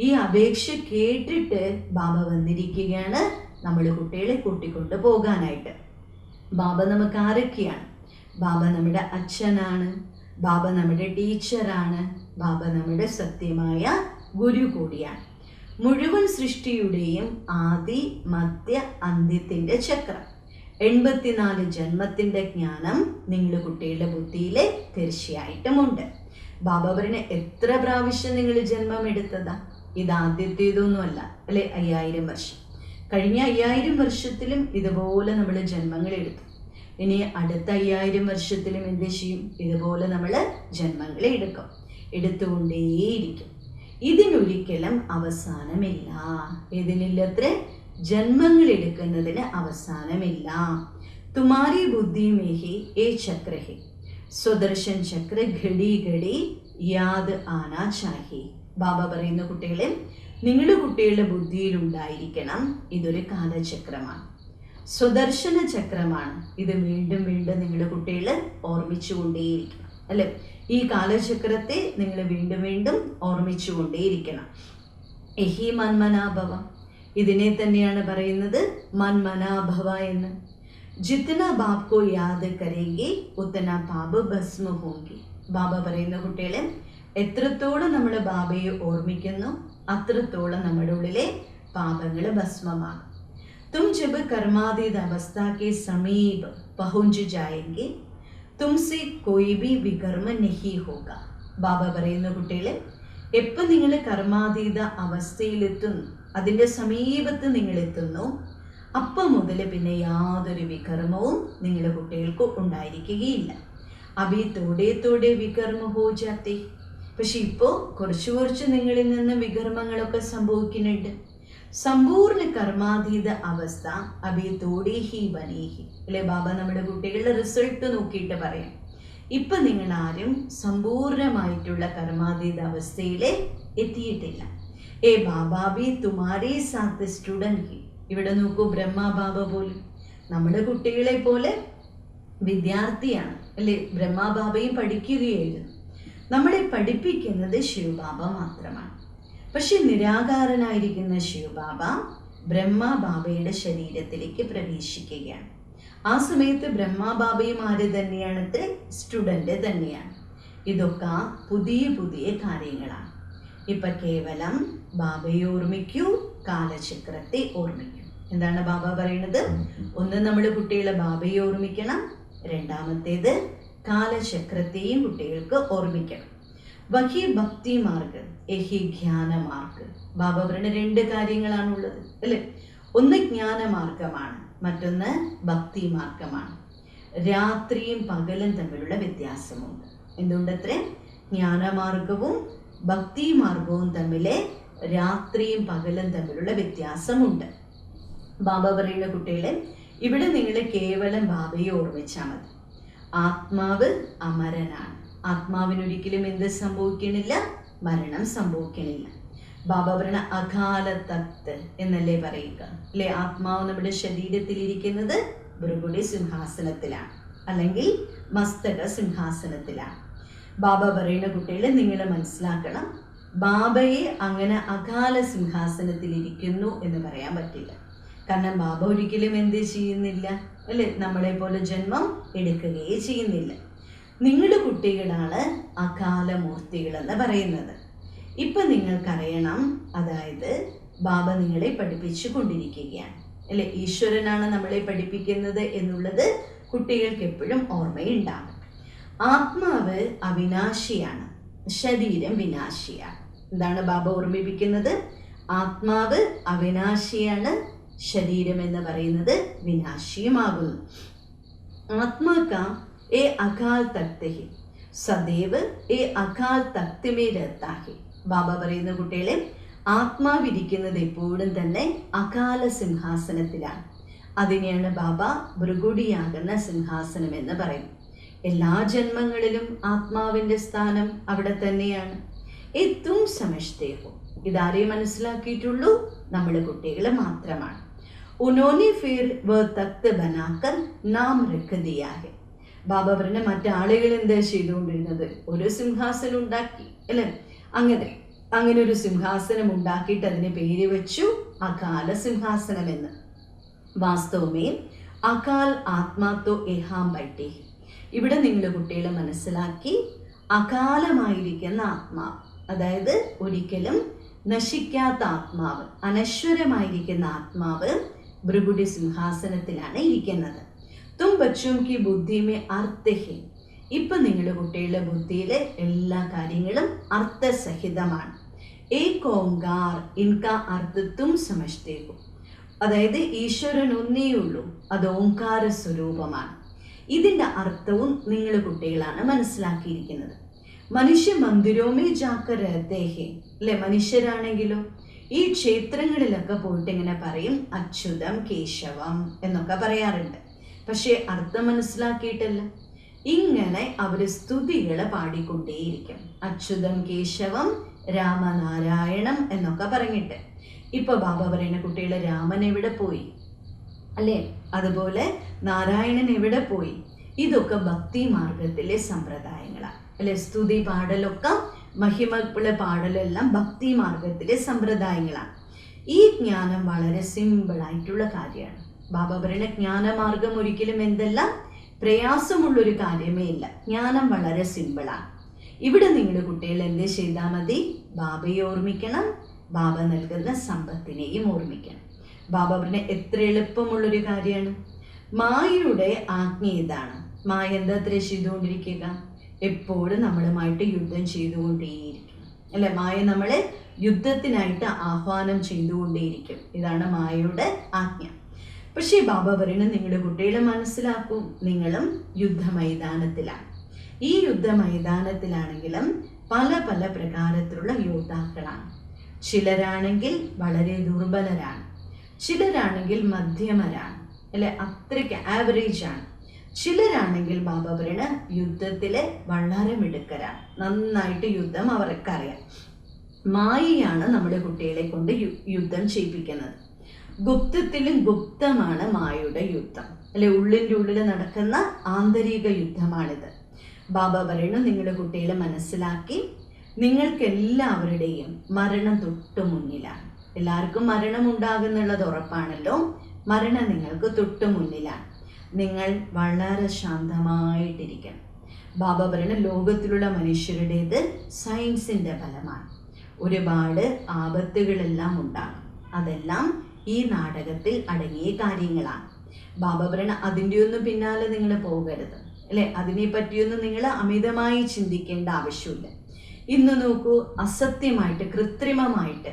ഈ അപേക്ഷ കേട്ടിട്ട് ബാബ വന്നിരിക്കുകയാണ് നമ്മൾ കുട്ടികളെ കൂട്ടിക്കൊണ്ട് പോകാനായിട്ട്. ബാബ നമുക്ക് ആരൊക്കെയാണ്? ബാബ നമ്മുടെ അച്ഛനാണ്, ബാബ നമ്മുടെ ടീച്ചറാണ്, ബാബ നമ്മുടെ സത്യമായ ഗുരു കൂടിയാണ്. മുഴുവൻ സൃഷ്ടിയുടെയും ആദി മധ്യ അന്ത്യത്തിൻ്റെ ചക്രം, 84 ജന്മത്തിൻ്റെ ജ്ഞാനം നിങ്ങളുടെ കുട്ടികളുടെ ബുദ്ധിയിൽ തീർച്ചയായിട്ടും ഉണ്ട്. ബാബ പറഞ്ഞ എത്ര പ്രാവശ്യം നിങ്ങൾ ജന്മം എടുത്തതാ? ഇത് ആദ്യത്തേതൊന്നുമല്ല അല്ലെ, 5000 വർഷം. കഴിഞ്ഞ 5000 വർഷത്തിലും ഇതുപോലെ നമ്മൾ ജന്മങ്ങൾ എടുത്തു. ഇനി അടുത്ത 5000 വർഷത്തിലും എന്ത് ചെയ്യും? ഇതുപോലെ നമ്മൾ ജന്മങ്ങൾ എടുത്തുകൊണ്ടേയിരിക്കും. ഇതിനൊരിക്കലും അവസാനമില്ല. ഇതിനില്ലത്ര ജന്മങ്ങൾ എടുക്കുന്നതിന് അവസാനമില്ല. തുമാരി ബുദ്ധി മേഹി ഏ ചക്ര ഹെ, സ്വദർശൻ ചക്ര ഘടി ഘടി യാദ് ആനാ ചാഹി. ബാബ പറയുന്ന കുട്ടികളെ, നിങ്ങളുടെ കുട്ടികളുടെ ബുദ്ധിയിലുണ്ടായിരിക്കണം, ഇതൊരു കാലചക്രമാണ്, സ്വദർശന ചക്രമാണ്. ഇത് വീണ്ടും വീണ്ടും നിങ്ങളുടെ കുട്ടികൾ ഓർമ്മിച്ചുകൊണ്ടേയിരിക്കണം അല്ലെ. ഈ കാലചക്രത്തെ നിങ്ങൾ വീണ്ടും വീണ്ടും ഓർമ്മിച്ചുകൊണ്ടേയിരിക്കണം. എഹി മന്മനാഭവ, ഇതിനെ തന്നെയാണ് പറയുന്നത് മന്മനാഭവ എന്ന്. ജിത്തന ബാപ്കോ യാദ് കരേങ്കി ഉത്തന പാപ ഭസ്മ ഹോങ്കി. ബാബ പറയുന്ന കുട്ടികളെ, എത്രത്തോളം നമ്മൾ ബാബയെ ഓർമ്മിക്കുന്നു അത്രത്തോളം നമ്മുടെ ഉള്ളിലെ പാപങ്ങൾ ഭസ്മമാകും. തും ജബ് കർമാതീത അവസ്ഥ കെ സമീപ പഹുഞ്ച് ജായെങ്കിൽ തുംസെ കോയി ഭി വികർമ്മ നഹി ഹോഗ. ബാബ പറയുന്ന കുട്ടികളെ, എപ്പോൾ നിങ്ങൾ കർമാതീത അവസ്ഥയിലെത്തുന്നു, അതിൻ്റെ സമീപത്ത് നിങ്ങൾ എത്തുന്നു, അപ്പം മുതൽ പിന്നെ യാതൊരു വികർമ്മവും നിങ്ങളുടെ കുട്ടികൾക്ക് ഉണ്ടായിരിക്കുകയില്ല. അഭി തോടെ തോടെ വികർമ്മ ഹോ ജാത്തെ. പക്ഷെ ഇപ്പോൾ കുറച്ച് നിങ്ങളിൽ നിന്ന് വികർമ്മങ്ങളൊക്കെ സംഭവിക്കുന്നുണ്ട്. സമ്പൂർണ്ണ കർമാതീത അവസ്ഥ അഭി തോടെ ഹി ബനേഹി അല്ലെ. ബാബ നമ്മുടെ കുട്ടികളുടെ റിസൾട്ട് നോക്കിയിട്ട് പറയാം, ഇപ്പം നിങ്ങൾ ആരും സമ്പൂർണമായിട്ടുള്ള കർമാതീത അവസ്ഥയിൽ എത്തിയിട്ടില്ല. ഏ ബാബാ ബി തുമാരേ സാത്ത് സ്റ്റുഡൻറ്റ് ഹി. ഇവിടെ നോക്കൂ, ബ്രഹ്മ ബാബ പോലും നമ്മുടെ കുട്ടികളെ പോലെ വിദ്യാർത്ഥിയാണ് അല്ലെ. ബ്രഹ്മ ബാബയും പഠിക്കുകയായിരുന്നു. നമ്മളെ പഠിപ്പിക്കുന്നത് ശിവബാബ മാത്രമാണ്. പക്ഷെ നിരാകാരനായിരിക്കുന്ന ശിവബാബ ബ്രഹ്മബാബയുടെ ശരീരത്തിലേക്ക് പ്രവേശിക്കുകയാണ്. ആ സമയത്ത് ബ്രഹ്മബാബയും ആര് തന്നെയാണ്? സ്റ്റുഡൻ്റ് തന്നെയാണ്. ഇതൊക്കെ പുതിയ പുതിയ കാര്യങ്ങളാണ്. ഇപ്പം കേവലം ബാബയെ ഓർമ്മിക്കൂ, കാലചക്രത്തെ ഓർമ്മിക്കൂ. എന്താണ് ബാബ പറയുന്നത്? ഒന്ന്, നമ്മുടെ കുട്ടികളെ ബാബയെ ഓർമ്മിക്കണം. രണ്ടാമത്തേത്, കാലചക്രത്തെയും കുട്ടികൾക്ക് ഓർമ്മിക്കണം. വഹി ഭക്തി മാർഗ് എഹി ജ്ഞാന മാർഗ്. ബാബ പറയുന്ന 2 കാര്യങ്ങളാണുള്ളത് അല്ലേ. ഒന്ന് ജ്ഞാനമാർഗമാണ്, മറ്റൊന്ന് ഭക്തി മാർഗമാണ്. രാത്രിയും പകലും തമ്മിലുള്ള വ്യത്യാസമുണ്ട്. എന്തുകൊണ്ടത്രേ? ജ്ഞാനമാർഗവും ഭക്തി മാർഗവും തമ്മിൽ രാത്രിയും പകലും തമ്മിലുള്ള വ്യത്യാസമുണ്ട്. ബാബ പറയുന്ന കുട്ടികളെ, ഇവിടെ നിങ്ങൾ കേവലം ബാബയെ ഓർമ്മിച്ചാൽ മതി. ആത്മാവ് അമരനാണ്. ആത്മാവിനൊരിക്കലും എന്ത് സംഭവിക്കണില്ല? മരണം സംഭവിക്കണില്ല. ബാബ പറയുന്ന അകാല തക്ത് എന്നല്ലേ പറയുക അല്ലെ. ആത്മാവ് നമ്മുടെ ശരീരത്തിലിരിക്കുന്നത് ഭൃഗുടി സിംഹാസനത്തിലാണ്, അല്ലെങ്കിൽ മസ്തക സിംഹാസനത്തിലാണ്. ബാബ പറയുന്ന കുട്ടികളെ, നിങ്ങൾ മനസ്സിലാക്കണം, ബാബയെ അങ്ങനെ അകാല സിംഹാസനത്തിലിരിക്കുന്നു എന്ന് പറയാൻ പറ്റില്ല. കാരണം ബാബ ഒരിക്കലും എന്ത് ചെയ്യുന്നില്ല അല്ലെ, നമ്മളെ പോലെ ജന്മം എടുക്കുകയേ ചെയ്യുന്നില്ല. നിങ്ങളുടെ കുട്ടികളാണ് അകാലമൂർത്തികൾ എന്ന് പറയുന്നത്. ഇപ്പം നിങ്ങൾക്കറിയണം, അതായത് ബാബ നിങ്ങളെ പഠിപ്പിച്ചു കൊണ്ടിരിക്കുകയാണ് അല്ലെ. ഈശ്വരനാണ് നമ്മളെ പഠിപ്പിക്കുന്നത് എന്നുള്ളത് കുട്ടികൾക്ക് എപ്പോഴും ഓർമ്മയുണ്ടാകും. ആത്മാവ് അവിനാശിയാണ്, ശരീരം വിനാശിയാണ്. എന്താണ് ബാബ ഓർമ്മിപ്പിക്കുന്നത്? ആത്മാവ് അവിനാശിയാണ്, ശരീരം എന്ന് പറയുന്നത് വിനാശിയുമാകുന്നു. ആത്മാക്ക ए अकाल तख्त है सदैव ए अकाल तख्त में रहता है. ബാബ പറയുന്ന കുട്ടികളെ, ആത്മാവിരിക്കുന്നത് എപ്പോഴും തന്നെ അകാല സിംഹാസനത്തിലാണ്. അതിനെയാണ് ബാബ ഭൃഗുടിയാകുന്ന സിംഹാസനം എന്ന് പറയും. എല്ലാ ജന്മങ്ങളിലും ആത്മാവിൻ്റെ സ്ഥാനം അവിടെ തന്നെയാണ്. തും സമജ്തേഹോ, ഇതാരേ മനസ്സിലാക്കിയിട്ടുള്ളൂ? നമ്മുടെ കുട്ടികൾ മാത്രമാണ്. ഉനോനെ ഫിർ വ തഖ്ത് ബനാക്കർ നാം രഖ് ദിയാ ഹെ. ബാബ പറഞ്ഞ മറ്റാളുകൾ എന്താ ചെയ്തുകൊണ്ടിരുന്നത്? ഒരു സിംഹാസനം ഉണ്ടാക്കി അല്ലേ? അങ്ങനെ ഒരു സിംഹാസനം ഉണ്ടാക്കിയിട്ട് അതിന് പേര് വെച്ചു അകാല സിംഹാസനം എന്ന്. വാസ്തവമേ അകാൽ ആത്മാത്തോ എഹാം ബൈട്ടേ. ഇവിടെ നിങ്ങൾ കുട്ടികളെ മനസ്സിലാക്കി, അകാലമായിരിക്കുന്ന ആത്മാവ്, അതായത് ഒരിക്കലും നശിക്കാത്ത ആത്മാവ്, അനശ്വരമായിരിക്കുന്ന ആത്മാവ് ഭൃഗുടി സിംഹാസനത്തിലാണ് ഇരിക്കുന്നത്. തും ബച്ചോം കി ബുദ്ധി മേ അർത്ഥ ഹെ. ഇപ്പൊ നിങ്ങളുടെ കുട്ടികളുടെ ബുദ്ധിയിലെ എല്ലാ കാര്യങ്ങളും അർത്ഥസഹിതമാണ്. ഏക് ഓംകാർ ഇൻകാ അർത്ഥ തും സമജ്തേ ഹോ. അതായത് ഈശ്വരൻ ഒന്നേയുള്ളൂ, അത് ഓംകാര സ്വരൂപമാണ്. ഇതിൻ്റെ അർത്ഥവും നിങ്ങൾ കുട്ടികളാണ് മനസ്സിലാക്കിയിരിക്കുന്നത്. മനുഷ്യ മന്ദിരോമേ ജാക്കർ രഹത്തേഹേ അല്ലെ? മനുഷ്യരാണെങ്കിലോ ഈ ക്ഷേത്രങ്ങളിലൊക്കെ പോയിട്ട് ഇങ്ങനെ പറയും അച്യുതം കേശവം എന്നൊക്കെ പറയാറുണ്ട്. പക്ഷേ അർത്ഥം മനസ്സിലാക്കിയിട്ടല്ല. ഇങ്ങനെ അവർ സ്തുതികളെ പാടിക്കൊണ്ടേയിരിക്കും. അച്യുതം കേശവം രാമനാരായണം എന്നൊക്കെ പറഞ്ഞിട്ട്. ഇപ്പൊ ബാബ പറയുന്ന കുട്ടികളെ രാമൻ എവിടെ പോയി അല്ലേ? അതുപോലെ നാരായണൻ എവിടെ പോയി? ഇതൊക്കെ ഭക്തി മാർഗത്തിലെ സമ്പ്രദായങ്ങളാണ് അല്ലെ? സ്തുതി പാടലൊക്കെ, മഹിമകളെ പാടലെല്ലാം ഭക്തി മാർഗത്തിലെ സമ്പ്രദായങ്ങളാണ്. ഈ ജ്ഞാനം വളരെ സിമ്പിളായിട്ടുള്ള കാര്യമാണ്. ബാബ പറയുന്ന ജ്ഞാനമാർഗം ഒരിക്കലും എന്തെല്ലാം പ്രയാസമുള്ളൊരു കാര്യമേ ഇല്ല. ജ്ഞാനം വളരെ സിമ്പിളാണ്. ഇവിടെ നിങ്ങളുടെ കുട്ടികൾ എന്ത് ചെയ്താൽ മതി? ബാബയെ ഓർമ്മിക്കണം, ബാബ നൽകുന്ന സമ്പത്തിനെയും ഓർമ്മിക്കണം. ബാബ പറഞ്ഞ എത്ര എളുപ്പമുള്ളൊരു കാര്യമാണ്. മായയുടെ ആജ്ഞ ഇതാണ്. മായ എന്താ അത്ര ചെയ്തുകൊണ്ടിരിക്കുക? എപ്പോഴും നമ്മളുമായിട്ട് യുദ്ധം ചെയ്തുകൊണ്ടേയിരിക്കും അല്ലെ? മായ നമ്മളെ യുദ്ധത്തിനായിട്ട് ആഹ്വാനം ചെയ്തുകൊണ്ടേയിരിക്കും. ഇതാണ് മായയുടെ ആജ്ഞ. പക്ഷേ ബാബ പറയുന്നത് നിങ്ങളുടെ കുട്ടികളെ മനസ്സിലാക്കും, നിങ്ങളും യുദ്ധമൈതാനത്തിലാണ്. ഈ യുദ്ധമൈതാനത്തിലാണെങ്കിലും പല പല പ്രകാരത്തിലുള്ള യോദ്ധാക്കളാണ്. ചിലരാണെങ്കിൽ വളരെ ദുർബലരാണ്, ചിലരാണെങ്കിൽ മധ്യമരാണ് അല്ലെ? അത്രയ്ക്ക് ആവറേജ് ആണ്. ചിലരാണെങ്കിൽ ബാബ പറയണ യുദ്ധത്തിലെ വളരെ മിടുക്കരാണ്, നന്നായിട്ട് യുദ്ധം അവർക്കറിയാം. മായയാണ് നമ്മുടെ കുട്ടികളെ കൊണ്ട് യുദ്ധം ചെയ്യിപ്പിക്കുന്നത്. ഗുപ്തത്തിലും ഗുപ്തമാണ് മായയുടെ യുദ്ധം അല്ലെ? ഉള്ളിൻ്റെ ഉള്ളിൽ നടക്കുന്ന ആന്തരിക യുദ്ധമാണിത്. ബാബ പറയുന്നു നിങ്ങളുടെ കുട്ടികളെ മനസ്സിലാക്കി, നിങ്ങൾക്ക് എല്ലാവരുടെയും മരണം തൊട്ടു മുന്നിലാണ്. എല്ലാവർക്കും മരണം ഉണ്ടാകുന്നുള്ളത് ഉറപ്പാണല്ലോ. മരണം നിങ്ങൾക്ക് തൊട്ടു മുന്നിലാണ്. നിങ്ങൾ വളരെ ശാന്തമായിട്ടിരിക്കണം. ബാബ പറയുന്ന ലോകത്തിലുള്ള മനുഷ്യരുടേത് സയൻസിൻ്റെ ഫലമാണ്. ഒരുപാട് ആപത്തുകളെല്ലാം ഉണ്ടാകും. അതെല്ലാം ഈ നാടകത്തിൽ അടങ്ങിയ കാര്യങ്ങളാണ്. ബാബ പറയുന്ന അതിൻ്റെ ഒന്നും പിന്നാലെ നിങ്ങൾ പോകരുത് അല്ലെ? അതിനെ പറ്റിയൊന്നും നിങ്ങൾ അമിതമായി ചിന്തിക്കേണ്ട ആവശ്യമില്ല. ഇന്ന് നോക്കൂ, അസത്യമായിട്ട് കൃത്രിമമായിട്ട്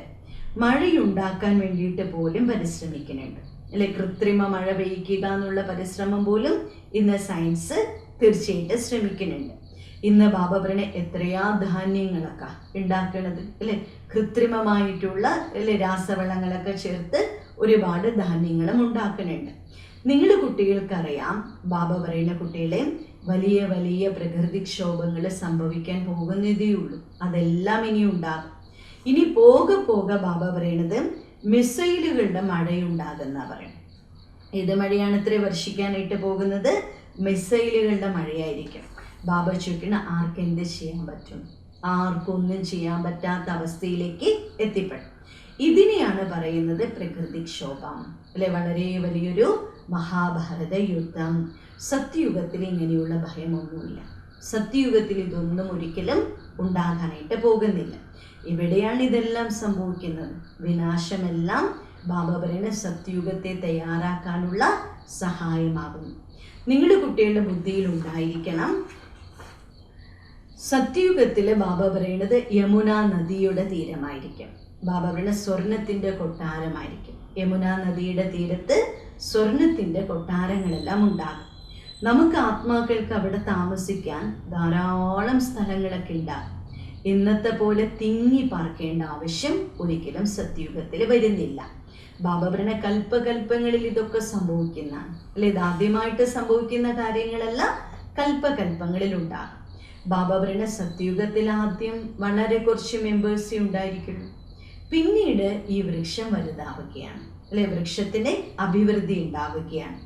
മഴയുണ്ടാക്കാൻ വേണ്ടിയിട്ട് പോലും പരിശ്രമിക്കുന്നുണ്ട് അല്ലെ? കൃത്രിമ മഴ പെയ്യിക്കുക എന്നുള്ള പരിശ്രമം പോലും ഇന്ന് സയൻസ് തീർച്ചയായിട്ടും ശ്രമിക്കുന്നുണ്ട്. ഇന്ന് ബാബ പറഞ്ഞ എത്രയാ ധാന്യങ്ങളൊക്കെ ഉണ്ടാക്കുന്നത് അല്ലെ? കൃത്രിമമായിട്ടുള്ള അല്ലെ രാസവളങ്ങളൊക്കെ ചേർത്ത് ഒരുപാട് ധാന്യങ്ങളും ഉണ്ടാക്കുന്നുണ്ട്. നിങ്ങളുടെ കുട്ടികൾക്കറിയാം, ബാബ പറയുന്ന കുട്ടികളെ വലിയ വലിയ പ്രകൃതിക്ഷോഭങ്ങൾ സംഭവിക്കാൻ പോകുന്നതേ ഉള്ളൂ. അതെല്ലാം ഇനി ഉണ്ടാകും. ഇനി പോകെ ബാബ പറയണത് മിസൈലുകളുടെ മഴയുണ്ടാകുന്ന പറയണം. ഏത് മഴയാണ് ഇത്ര വർഷിക്കാനായിട്ട് പോകുന്നത്? മിസൈലുകളുടെ മഴയായിരിക്കും. ബാബ ചോദിക്കണ ആർക്കെന്ത് ചെയ്യാൻ പറ്റും? ആർക്കൊന്നും ചെയ്യാൻ പറ്റാത്ത അവസ്ഥയിലേക്ക് എത്തിപ്പെടും. ഇതിനെയാണ് പറയുന്നത് പ്രകൃതിക്ഷോഭം അല്ലെ? വളരെ വലിയൊരു മഹാഭാരത യുദ്ധം. സത്യയുഗത്തിൽ ഇങ്ങനെയുള്ള ഭയമൊന്നുമില്ല. സത്യയുഗത്തിൽ ഇതൊന്നും ഒരിക്കലും ഉണ്ടാകാനായിട്ട് പോകുന്നില്ല. ഇവിടെയാണ് ഇതെല്ലാം സംഭവിക്കുന്നത്. വിനാശമെല്ലാം ബാബ പറയുന്ന സത്യയുഗത്തെ തയ്യാറാക്കാനുള്ള സഹായമാകുന്നു. നിങ്ങളുടെ കുട്ടികളുടെ ബുദ്ധിയിൽ ഉണ്ടായിരിക്കണം, സത്യയുഗത്തിൽ ബാബ പറയുന്നത് യമുന നദിയുടെ തീരമായിരിക്കും. ബാബ പറയുന്ന സ്വർണത്തിൻ്റെ കൊട്ടാരമായിരിക്കും. യമുന നദിയുടെ തീരത്ത് സ്വർണത്തിൻ്റെ കൊട്ടാരങ്ങളെല്ലാം ഉണ്ടാകും. നമുക്ക് ആത്മാക്കൾക്ക് അവിടെ താമസിക്കാൻ ധാരാളം സ്ഥലങ്ങളൊക്കെ ഉണ്ടാകും. ഇന്നത്തെ പോലെ തിങ്ങി പാർക്കേണ്ട ആവശ്യം ഒരിക്കലും സത്യുഗത്തിൽ വരുന്നില്ല. ബാബ പറഞ്ഞ കൽപ്പകൽപ്പങ്ങളിൽ ഇതൊക്കെ സംഭവിക്കുന്നതാണ് അല്ലെ. ഇതാദ്യമായിട്ട് സംഭവിക്കുന്ന കാര്യങ്ങളല്ല, കൽപ്പകൽപ്പങ്ങളിൽ ഉണ്ടാകും. ബാബ പറഞ്ഞ സത്യുഗത്തിൽ ആദ്യം വളരെ കുറച്ച് മെമ്പേഴ്സേ ഉണ്ടായിരിക്കുള്ളൂ. പിന്നീട് ഈ വൃക്ഷം വലുതാവുകയാണ് അല്ലെ, വൃക്ഷത്തിന് അഭിവൃദ്ധി ഉണ്ടാവുകയാണ്.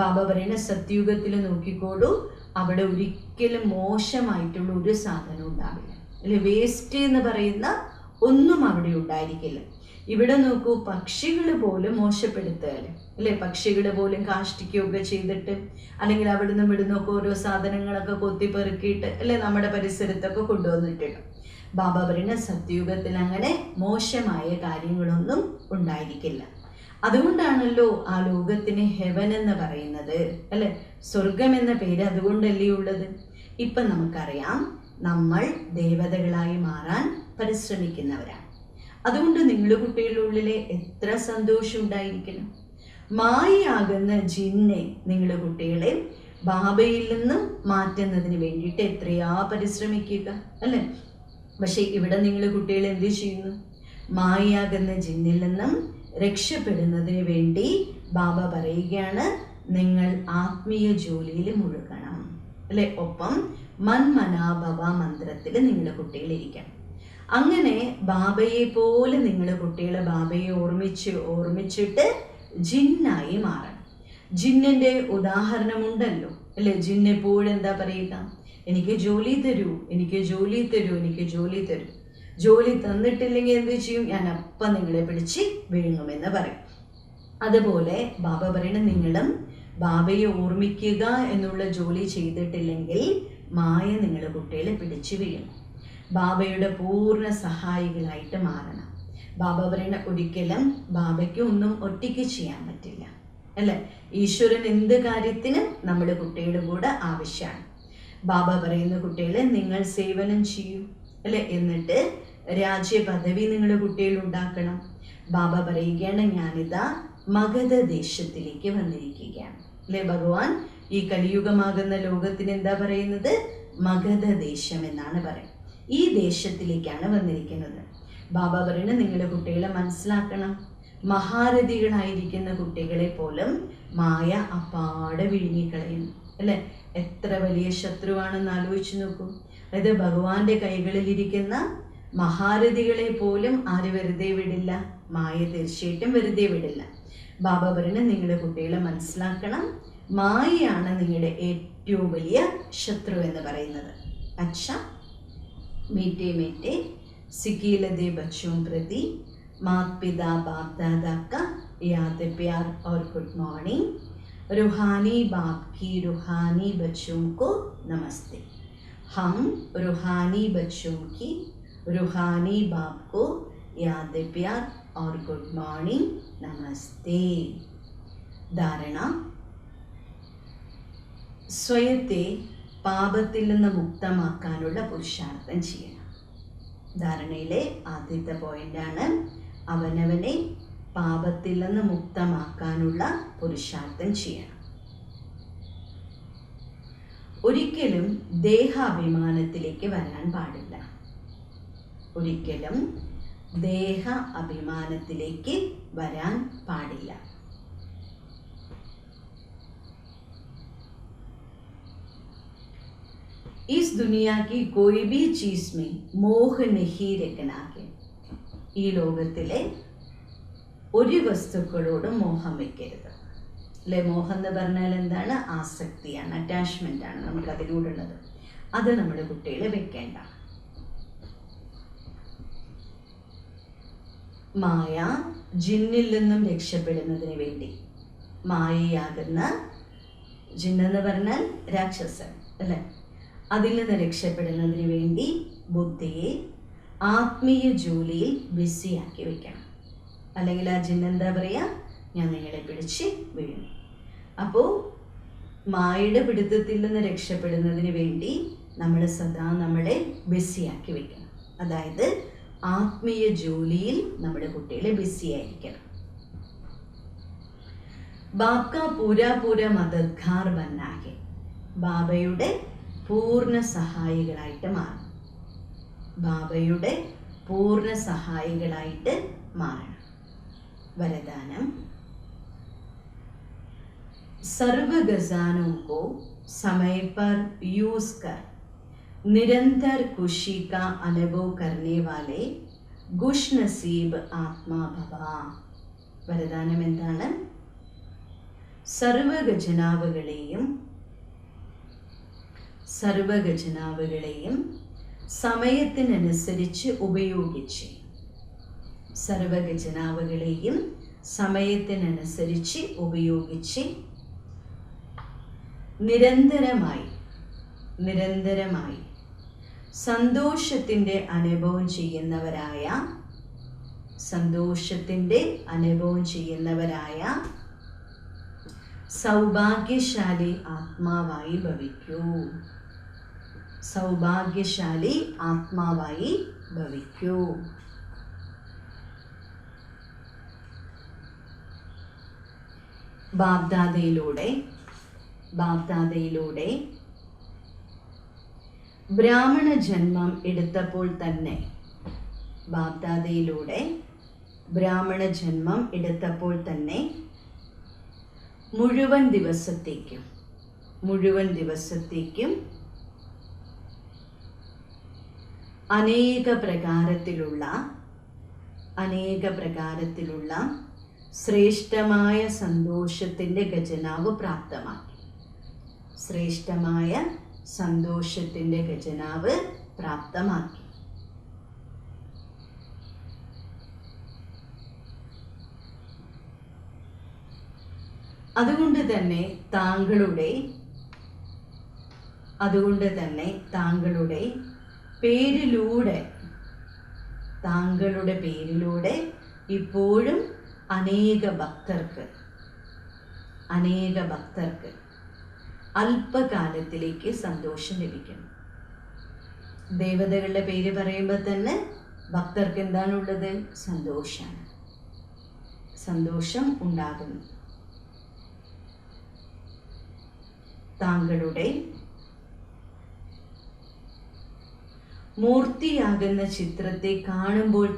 ബാബ പറയുന്ന സത്യുഗത്തിൽ നോക്കിക്കോളൂ, അവിടെ ഒരിക്കലും മോശമായിട്ടുള്ള ഒരു സാധനം ഉണ്ടാവില്ല അല്ലെ. വേസ്റ്റ് എന്ന് പറയുന്ന ഒന്നും അവിടെ ഉണ്ടായിരിക്കില്ല. ഇവിടെ നോക്കൂ, പക്ഷികൾ പോലും മോശപ്പെടുത്തുകയല്ലേ അല്ലെ. പക്ഷികൾ പോലും കാഷ്ടിക്കുകയൊക്കെ ചെയ്തിട്ട് അല്ലെങ്കിൽ അവിടുന്ന് ഇവിടുന്നൊക്കെ ഓരോ സാധനങ്ങളൊക്കെ കൊത്തിപ്പെറുക്കിയിട്ട് അല്ലെ നമ്മുടെ പരിസരത്തൊക്കെ കൊണ്ടുവന്നിട്ടുണ്ട്. ബാബ പറയുന്ന സത്യുഗത്തിൽ അങ്ങനെ മോശമായ കാര്യങ്ങളൊന്നും ഉണ്ടായിരിക്കില്ല. അതുകൊണ്ടാണല്ലോ ആ ലോകത്തിന് ഹെവൻ എന്ന് പറയുന്നത് അല്ലെ, സ്വർഗം എന്ന പേര് അതുകൊണ്ടല്ലേ ഉള്ളത്. ഇപ്പം നമുക്കറിയാം നമ്മൾ ദേവതകളായി മാറാൻ പരിശ്രമിക്കുന്നവരാണ്. അതുകൊണ്ട് നിങ്ങളുടെ കുട്ടികളുടെ ഉള്ളിലെ എത്ര സന്തോഷം ഉണ്ടായിരിക്കണം. മായയാകുന്ന ജിന്നെ നിങ്ങളുടെ കുട്ടികളെ ബാബയിൽ നിന്നും മാറ്റുന്നതിന് വേണ്ടിയിട്ട് എത്രയാ പരിശ്രമിക്കുക അല്ലേ. പക്ഷെ ഇവിടെ നിങ്ങൾ കുട്ടികൾ എന്ത് ചെയ്യുന്നു? മായയാകുന്ന ജിന്നിൽ നിന്നും രക്ഷപ്പെടുന്നതിന് വേണ്ടി ബാബ പറയുകയാണ്, നിങ്ങൾ ആത്മീയ ജോലിയിൽ മുഴുകണം അല്ലെ. ഒപ്പം മന്മനാഭവ മന്ത്രത്തിൽ നിങ്ങളുടെ കുട്ടികളിരിക്കണം. അങ്ങനെ ബാബയെ പോലെ നിങ്ങളുടെ കുട്ടികളെ ബാബയെ ഓർമ്മിച്ചിട്ട് ജിന്നായി മാറണം. ജിന്നിന്റെ ഉദാഹരണമുണ്ടല്ലോ അല്ലെ. ജിന്ന് എപ്പോഴും എന്താ പറയുക? എനിക്ക് ജോലി തരൂ, എനിക്ക് ജോലി തരൂ, എനിക്ക് ജോലി തരൂ. ജോലി തന്നിട്ടില്ലെങ്കിൽ എന്ത് ചെയ്യും? ഞാൻ അപ്പം നിങ്ങളെ പിടിച്ച് വിഴുങ്ങുമെന്ന് പറയും. അതുപോലെ ബാബ പറയുന്ന നിങ്ങളും ബാബയെ ഓർമ്മിക്കുക എന്നുള്ള ജോലി ചെയ്തിട്ടില്ലെങ്കിൽ മായ നിങ്ങളുടെ കുട്ടികളെ പിടിച്ചു വീഴും. ബാബയുടെ പൂർണ്ണ സഹായികളായിട്ട് മാറണം. ബാബ പറയുന്ന ഒരിക്കലും ബാബയ്ക്ക് ഒന്നും ഒറ്റയ്ക്ക് ചെയ്യാൻ പറ്റില്ല അല്ലേ. ഈശ്വരൻ എന്ത് കാര്യത്തിനും നമ്മുടെ കുട്ടികളുടെ കൂടെ ആവശ്യമാണ്. ബാബ പറയുന്ന കുട്ടികളെ നിങ്ങൾ സേവനം ചെയ്യൂ അല്ലെ, എന്നിട്ട് രാജ്യ പദവി നിങ്ങളുടെ കുട്ടികൾ ഉണ്ടാക്കണം. ബാബ പറയുകയാണ്, ഞാനിതാ മഗധ ദേശത്തിലേക്ക് വന്നിരിക്കുകയാണ് അല്ലെ. ഭഗവാൻ ഈ കലിയുഗമാകുന്ന ലോകത്തിന് എന്താ പറയുന്നത്? മഗധ ദേശം എന്നാണ് പറയുന്നത്. ഈ ദേശത്തിലേക്കാണ് വന്നിരിക്കുന്നത്. ബാബ പറയുന്നത് നിങ്ങളുടെ കുട്ടികളെ മനസ്സിലാക്കണം. മഹാരഥികളായിരിക്കുന്ന കുട്ടികളെ പോലും മായ അപ്പാടെ വിഴുങ്ങിക്കളയുന്നു അല്ലെ. എത്ര വലിയ ശത്രുവാണെന്ന് ആലോചിച്ച് നോക്കൂ. അതായത് ഭഗവാന്റെ കൈകളിലിരിക്കുന്ന മഹാരഥികളെ പോലും ആര് വെറുതെ വിടില്ല? മായ തീർച്ചയായിട്ടും വെറുതെ വിടില്ല. ബാബ പറയുന്നത് നിങ്ങളുടെ കുട്ടികളെ മനസ്സിലാക്കണം. മായയാണ് നിങ്ങളുടെ ഏറ്റവും വലിയ ശത്രു എന്ന് പറയുന്നത്. അച്ഛാ मीठे मीठे सिकीलदे बच्चों प्रति माता पिता बाप दादा का याद प्यार और गुड मॉर्निंग. रूहानी बाप की रूहानी बच्चों को नमस्ते. हम रूहानी बच्चों की रूहानी बाप को याद प्यार और गुड मॉर्निंग नमस्ते. धारणा, സ്വയത്തെ പാപത്തിൽ നിന്ന് മുക്തമാക്കാനുള്ള പുരുഷാർത്ഥം ചെയ്യണം. ധാരണയിലെ ആദ്യത്തെ പോയിന്റാണ് അവനവനെ പാപത്തിൽ നിന്ന് മുക്തമാക്കാനുള്ള പുരുഷാർത്ഥം ചെയ്യണം. ഒരിക്കലും ദേഹാഭിമാനത്തിലേക്ക് വരാൻ പാടില്ല. ഒരിക്കലും ദേഹ അഭിമാനത്തിലേക്ക് വരാൻ പാടില്ല. इस दुनिया की कोई भी चीज में मोह नहीं रखना है. ഈ ലോകത്തിലെ ഒരു വസ്തുക്കളോടും മോഹം വെക്കരുത് അല്ലെ. മോഹം എന്ന് പറഞ്ഞാൽ എന്താണ്? ആസക്തിയാണ്, അറ്റാച്ച്മെന്റ് ആണ് നമുക്ക് അതിലൂടെയുള്ളത്. അത് നമ്മുടെ കുട്ടികളെ വെക്കേണ്ട. മായ ജിന്നിൽ നിന്നും രക്ഷപ്പെടുന്നതിന് വേണ്ടി, മായയാകുന്ന ജിന്നെന്ന് പറഞ്ഞാൽ രാക്ഷസൻ അല്ലെ, അതിൽ നിന്ന് രക്ഷപ്പെടുന്നതിന് വേണ്ടി ബുദ്ധിയെ ആത്മീയ ജോലിയിൽ ബിസിയാക്കി വെക്കണം. അല്ലെങ്കിൽ ആ ജിന്ന് എന്താ പറയുക? ഞാൻ നിങ്ങളെ പിടിച്ച് വീഴും. അപ്പോൾ മായയുടെ പിടുത്തത്തിൽ നിന്ന് രക്ഷപ്പെടുന്നതിന് വേണ്ടി നമ്മൾ സദാ നമ്മളെ ബിസിയാക്കി വെക്കണം. അതായത് ആത്മീയ ജോലിയിൽ നമ്മുടെ കുട്ടികളെ ബിസിയായിരിക്കണം. ബാബ്ക പൂരാ മദദ്ഗാർ ബന്നാഹെ. ബാബയുടെ പൂർണ്ണ സഹായികളായിട്ട് മാറും. ബാബയുടെ പൂർണ്ണ സഹായികളായിട്ട് മാറണം. വരദാനം: सर्व खजानों को समय पर यूज कर निरंतर खुशी का अनुभव करने वाले खुश नसीब आत्मा भव. വരദാനം എന്താണ്? സർവഖജനാവുകളെയും സമയത്തിനനുസരിച്ച് ഉപയോഗിച്ച് നിരന്തരമായി സന്തോഷത്തിൻ്റെ അനുഭവം ചെയ്യുന്നവരായ സൗഭാഗ്യശാലി ആത്മാവായി ഭവിക്കൂ. ബാബ്ദാദയിലൂടെ ബ്രാഹ്മണ ജന്മം എടുത്തപ്പോൾ തന്നെ മുഴുവൻ ദിവസത്തേക്കും അനേക പ്രകാരത്തിലുള്ള ശ്രേഷ്ഠമായ സന്തോഷത്തിൻ്റെ ഖജനാവ് പ്രാപ്തമാക്കി. അതുകൊണ്ട് തന്നെ താങ്കളുടെ പേരിലൂടെ ഇപ്പോഴും അനേക ഭക്തർക്ക് അല്പകാലത്തിലേക്ക് സന്തോഷം ലഭിക്കണം. ദേവതകളുടെ പേര് പറയുമ്പോൾ തന്നെ ഭക്തർക്ക് എന്താണുള്ളത്? സന്തോഷം ഉണ്ടാകുന്നു. താങ്കളുടെ മൂർത്തിയാകുന്ന ചിത്രത്തെ കാണുമ്പോൾ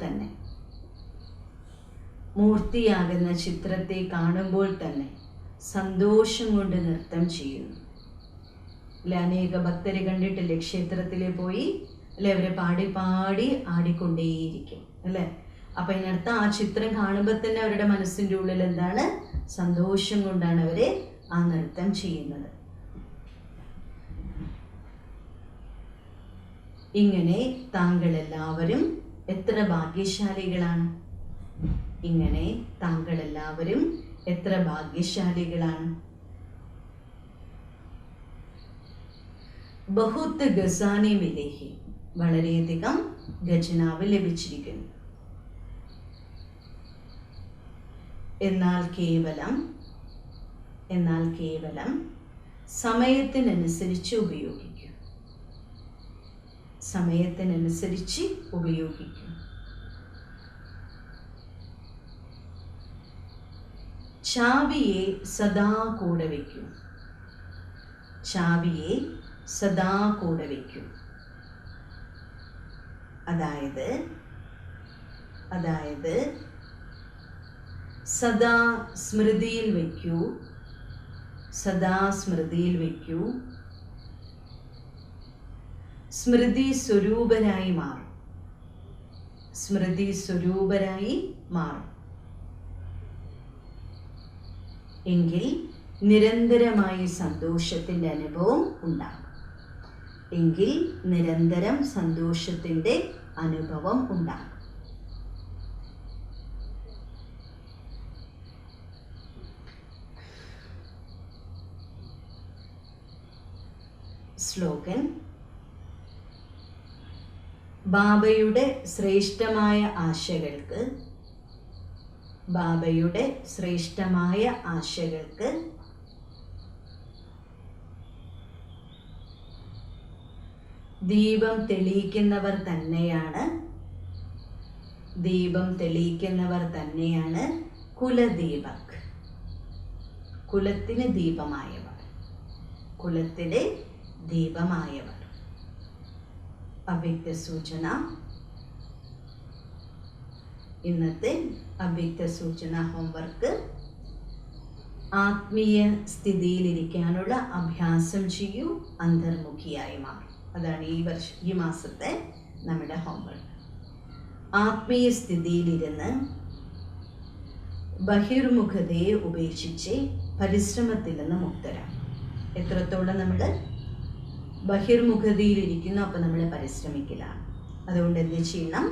തന്നെ സന്തോഷം കൊണ്ട് നൃത്തം ചെയ്യുന്നു. അല്ലെ, അനേക ഭക്തരെ കണ്ടിട്ടില്ലേ? ക്ഷേത്രത്തിൽ പോയി അല്ലെ, അവരെ പാടി ആടിക്കൊണ്ടേയിരിക്കും അല്ലെ. അപ്പൊ ഇതിനർത്ഥം ആ ചിത്രം കാണുമ്പോൾ തന്നെ അവരുടെ മനസ്സിൻ്റെ ഉള്ളിൽ എന്താണ്? സന്തോഷം കൊണ്ടാണ് അവരെ ആ നൃത്തം ചെയ്യുന്നത്. ഇങ്ങനെ താങ്കളെല്ലാവരും എത്ര ഭാഗ്യശാലികളാണ്! ബഹുത്ത് ഖസാനെ മിലേഹി, വളരെയധികം ഖജനാവ് ലഭിച്ചിരിക്കുന്നു. എന്നാൽ കേവലം സമയത്തിനനുസരിച്ച് ഉപയോഗിക്കും. ചാവിയെ സദാ കൂടെ വയ്ക്കും. അതായത് സദാ സ്മൃതിയിൽ വയ്ക്കൂ. സ്മൃതി സ്വരൂപരായി മാറും. എങ്കിൽ നിരന്തരമായി സന്തോഷത്തിൻ്റെ അനുഭവം ഉണ്ടാകും. സ്ലോഗൻ: ബാബയുടെ ശ്രേഷ്ഠമായ ആശകൾക്ക് ദീപം തെളിയിക്കുന്നവർ തന്നെയാണ് കുലദീപക്, കുലത്തിന് ദീപമായവർ. അവ്യക്ത സൂചന. ഇന്നത്തെ അവ്യക്ത സൂചന ഹോംവർക്ക് ആത്മീയ സ്ഥിതിയിലിരിക്കാനുള്ള അഭ്യാസം ചെയ്യൂ, അന്തർമുഖിയായി മാറും. അതാണ് ഈ മാസത്തെ നമ്മുടെ ഹോംവർക്ക്. ആത്മീയ സ്ഥിതിയിലിരുന്ന് ബഹിർമുഖതയെ ഉപേക്ഷിച്ച് പരിശ്രമത്തിൽ നിന്ന് മുക്തരാണ്. എത്രത്തോളം നമ്മൾ ബഹിർമുഖതയിലിരിക്കുന്നു അപ്പോൾ നമ്മൾ പരിശ്രമിക്കില്ല. അതുകൊണ്ട് എന്ത് ചെയ്യണം?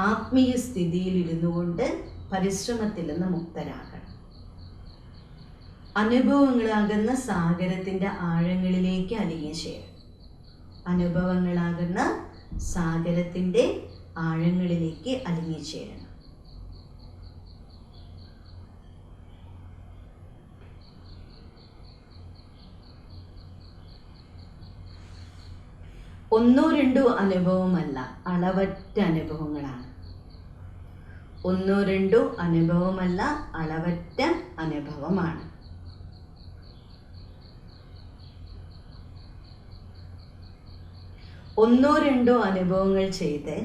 ആത്മീയ സ്ഥിതിയിലിരുന്നു കൊണ്ട് പരിശ്രമത്തിൽ നിന്ന് മുക്തരാകണം. അനുഭവങ്ങളാകുന്ന സാഗരത്തിൻ്റെ ആഴങ്ങളിലേക്ക് അലിഞ്ഞു ചേരും. അനുഭവങ്ങളാകുന്ന സാഗരത്തിൻ്റെ ആഴങ്ങളിലേക്ക് അലിഞ്ഞു ചേരണം. ഒന്നോ രണ്ടോ അനുഭവമല്ല, അളവറ്റ അനുഭവങ്ങളാണ്. ഒന്നോ രണ്ടോ അനുഭവമല്ല, അളവറ്റ അനുഭവമാണ്. ഒന്നോ രണ്ടോ അനുഭവങ്ങൾ ചെയ്ത്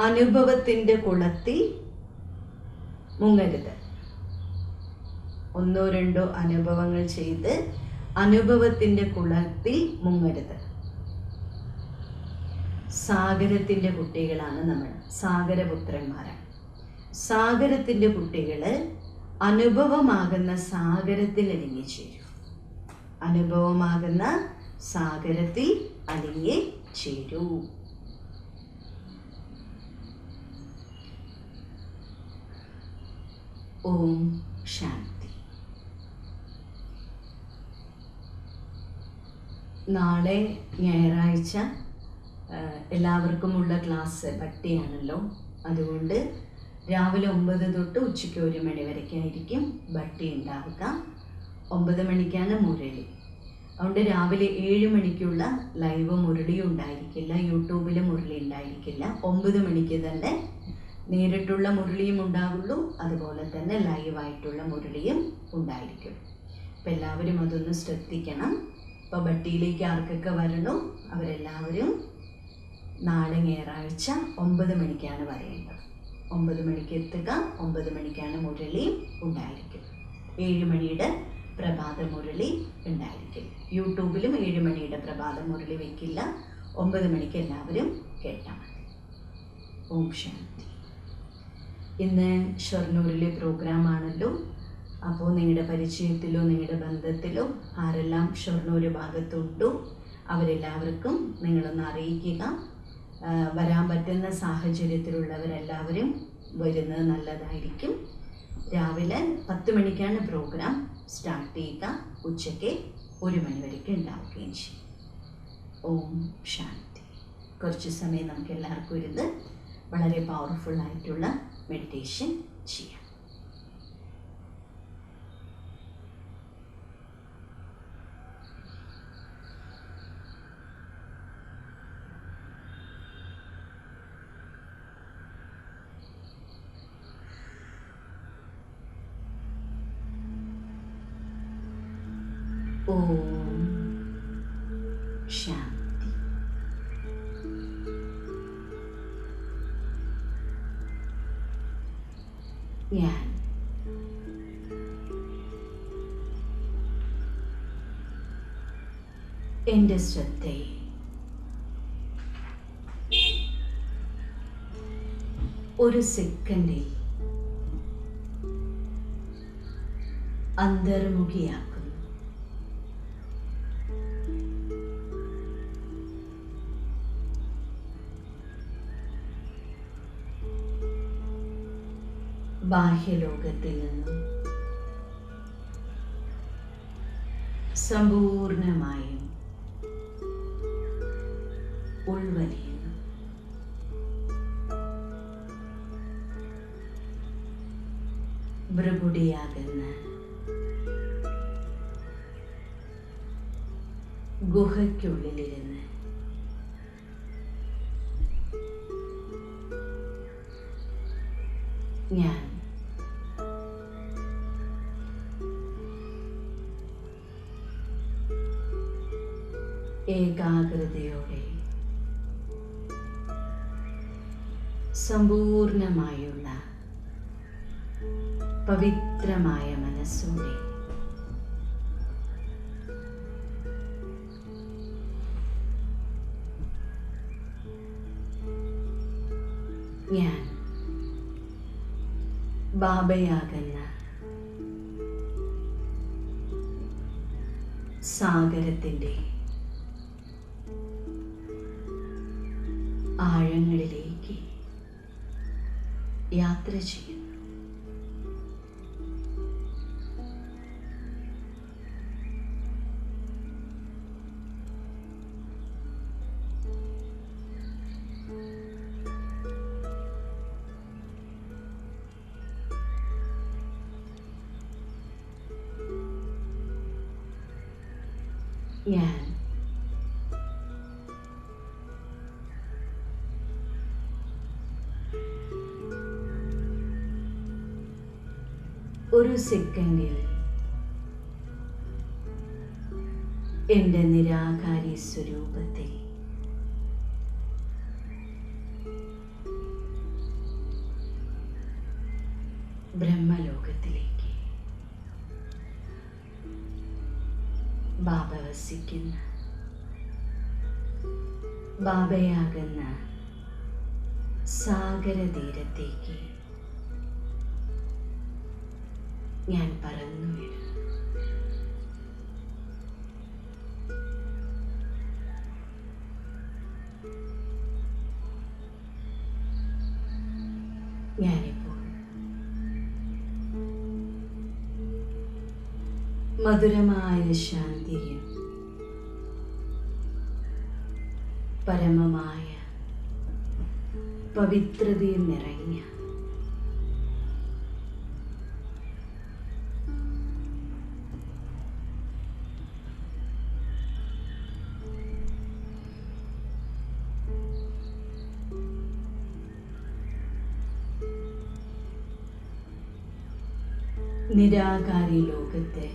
അനുഭവത്തിൻ്റെ കുളത്തിൽ മുങ്ങരുത്. ഒന്നോ രണ്ടോ അനുഭവങ്ങൾ ചെയ്ത് അനുഭവത്തിൻ്റെ കുളത്തിൽ മുങ്ങരുത്. സാഗരത്തിൻ്റെ കുട്ടികളാണ് നമ്മൾ, സാഗരപുത്രന്മാരാണ്. സാഗരത്തിൻ്റെ കുട്ടികൾ അനുഭവമാകുന്ന സാഗരത്തിൽ അലിഞ്ഞു ചേരും. അനുഭവമാകുന്ന സാഗരത്തിൽ അലിഞ്ഞു ചേരൂ. ഓം ശാന്തി. നാളെ ഞായറാഴ്ച എല്ലാവർക്കുമുള്ള ക്ലാസ് ഭട്ടിയാണല്ലോ. അതുകൊണ്ട് രാവിലെ 9 തൊട്ട് ഉച്ചയ്ക്ക് 1 മണി വരയ്ക്കായിരിക്കും ഭട്ടി ഉണ്ടാവുക. 9 മണിക്കാണ് മുരളി. അതുകൊണ്ട് രാവിലെ 7 മണിക്കുള്ള ലൈവ് മുരളി ഉണ്ടായിരിക്കില്ല, യൂട്യൂബിൽ മുരളി ഉണ്ടായിരിക്കില്ല. 9 മണിക്ക് തന്നെ നേരിട്ടുള്ള മുരളിയും ഉണ്ടാവുള്ളൂ, അതുപോലെ തന്നെ ലൈവായിട്ടുള്ള മുരളിയും ഉണ്ടായിരിക്കും. അപ്പം എല്ലാവരും അതൊന്ന് ശ്രദ്ധിക്കണം. ഇപ്പോൾ ഭട്ടിയിലേക്ക് ആർക്കൊക്കെ വരണോ അവരെല്ലാവരും നാളെ ഞായറാഴ്ച 9 മണിക്കാണ് വരേണ്ടത്. 9 മണിക്ക് എത്തുക. 9 മണിക്കാണ് മുരളി ഉണ്ടായിരിക്കും. 7 മണിയുടെ പ്രഭാത മുരളി ഉണ്ടായിരിക്കും. യൂട്യൂബിലും 7 മണിയുടെ പ്രഭാത മുരളി വയ്ക്കില്ല. 9 മണിക്ക് എല്ലാവരും കേട്ടാൽ മതി. ഓം ശാന്തി. ഇന്ന് ഷൊർണൂരിലെ പ്രോഗ്രാമാണല്ലോ. അപ്പോൾ നിങ്ങളുടെ പരിചയത്തിലോ നിങ്ങളുടെ ബന്ധത്തിലോ ആരെല്ലാം ഷൊർണൂർ ഭാഗത്തുണ്ടോ അവരെല്ലാവർക്കും നിങ്ങളൊന്ന് അറിയിക്കുക. വരാൻ പറ്റുന്ന സാഹചര്യത്തിലുള്ളവരെല്ലാവരും വരുന്നത് നല്ലതായിരിക്കും. രാവിലെ 10 മണിക്കാണ് പ്രോഗ്രാം സ്റ്റാർട്ട് ചെയ്യുക. ഉച്ചയ്ക്ക് 1 മണി വരയ്ക്ക് ഉണ്ടാവുകയും ചെയ്യും. ഓം ശാന്തി. കുറച്ച് സമയം നമുക്ക് എല്ലാവർക്കും ഇരുന്ന് വളരെ പവർഫുള്ളായിട്ടുള്ള മെഡിറ്റേഷൻ ചെയ്യാം. ഓം ശാന്തി. ഞാൻ എൻ്റെ ശ്രദ്ധയെ ഒരു സെക്കൻഡിൽ അന്തർമുഖിയാക്കുന്നു. ബാഹ്യലോകത്തിൽ നിന്നും സമ്പൂർണമായും ഉൾവലിയുന്നു. ഭ്രുകുടിയാകുന്ന ഗുഹയ്ക്കുള്ളിലിരുന്ന് ഞാൻ ഏകാഗ്രതയോടെ സമ്പൂർണമായുള്ള പവിത്രമായ മനസ്സോടെ ഞാൻ ബാബയാകുന്ന സാഗരത്തിൻ്റെ ആഴങ്ങളിലേക്ക് യാത്ര ചെയ്യുന്നു. ഞാൻ ഒരു സെക്കൻഡിൽ എൻ്റെ നിരാകാരി സ്വരൂപത്തെ ബ്രഹ്മലോകത്തിലേക്ക് ബാബ വസിക്കുന്ന ബാബയാകുന്ന സാഗരതീരത്തേക്ക് ഞാൻ പറന്നു വീണു. ഞാനിപ്പോൾ മധുരമായ ശാന്തിയും പരമമായ പവിത്രതയും നിറഞ്ഞ നിരാകാരി ലോകത്തെ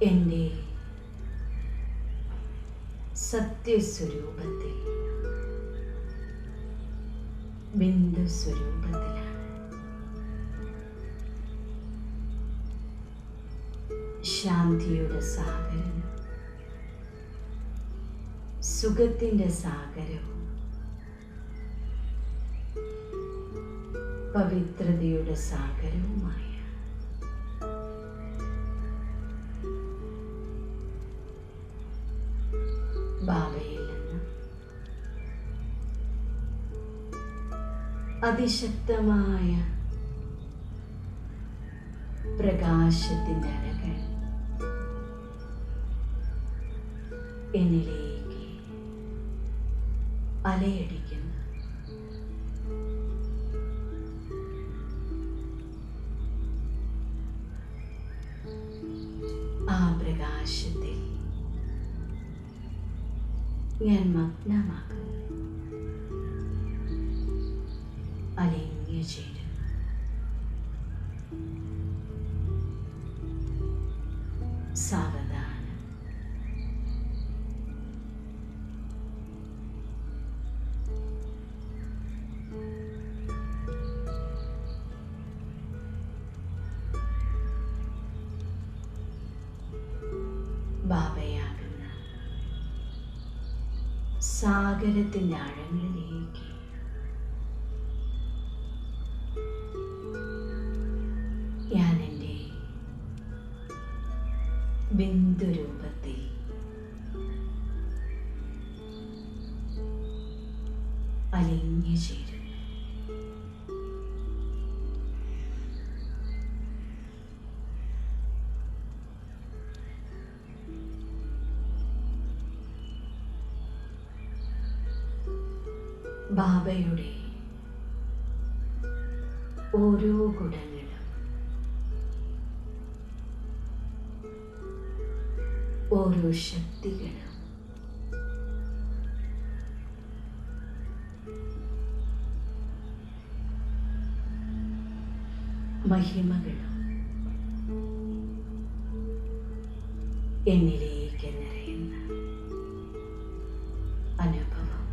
എൻ്റെ സത്യസ്വരൂപത്തിൽ ബിന്ദു സ്വരൂപത്തിലാണ് ശാന്തിയുടെ സാഗരം, സുഖത്തിൻ്റെ സാഗരവും പവിത്രതയുടെ സാഗരവുമായ ബാബയിൽ നിന്ന് അതിശക്തമായ പ്രകാശത്തിൻ്റെ അലകൾ എന്നിലേക്ക് അലയടിക്കുന്നു. ആ പ്രകാശത്തിൽ ഞാൻ മഗ്നമാകുന്നു, അലിഞ്ഞു ചേരുന്നു. സാവധാനം ബാബയാകുന്ന സാഗരത്തിൻ്റെ ആഴങ്ങളിലേക്ക് ഞാൻ എൻ്റെ ബിന്ദുരൂപത്തിൽ അലിഞ്ഞു ചേരുന്നു. ബാബയുടെ ഓരോ ഗുണങ്ങളും ഓരോ ശക്തികളും മഹിമകളും എന്നിലേക്ക് നിറയുന്ന അനുഭവം.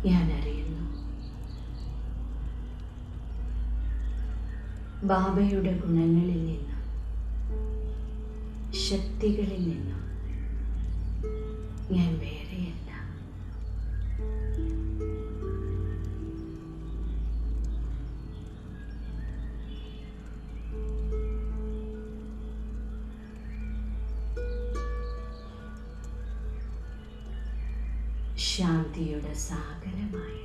ഞാൻ അറിയുന്നു ബാബയുടെ ഗുണങ്ങളിൽ നിന്നും ശക്തികളിൽ നിന്നും ഞാൻ വേറെയല്ല. ശാന്തിയുടെ സാഗരമായ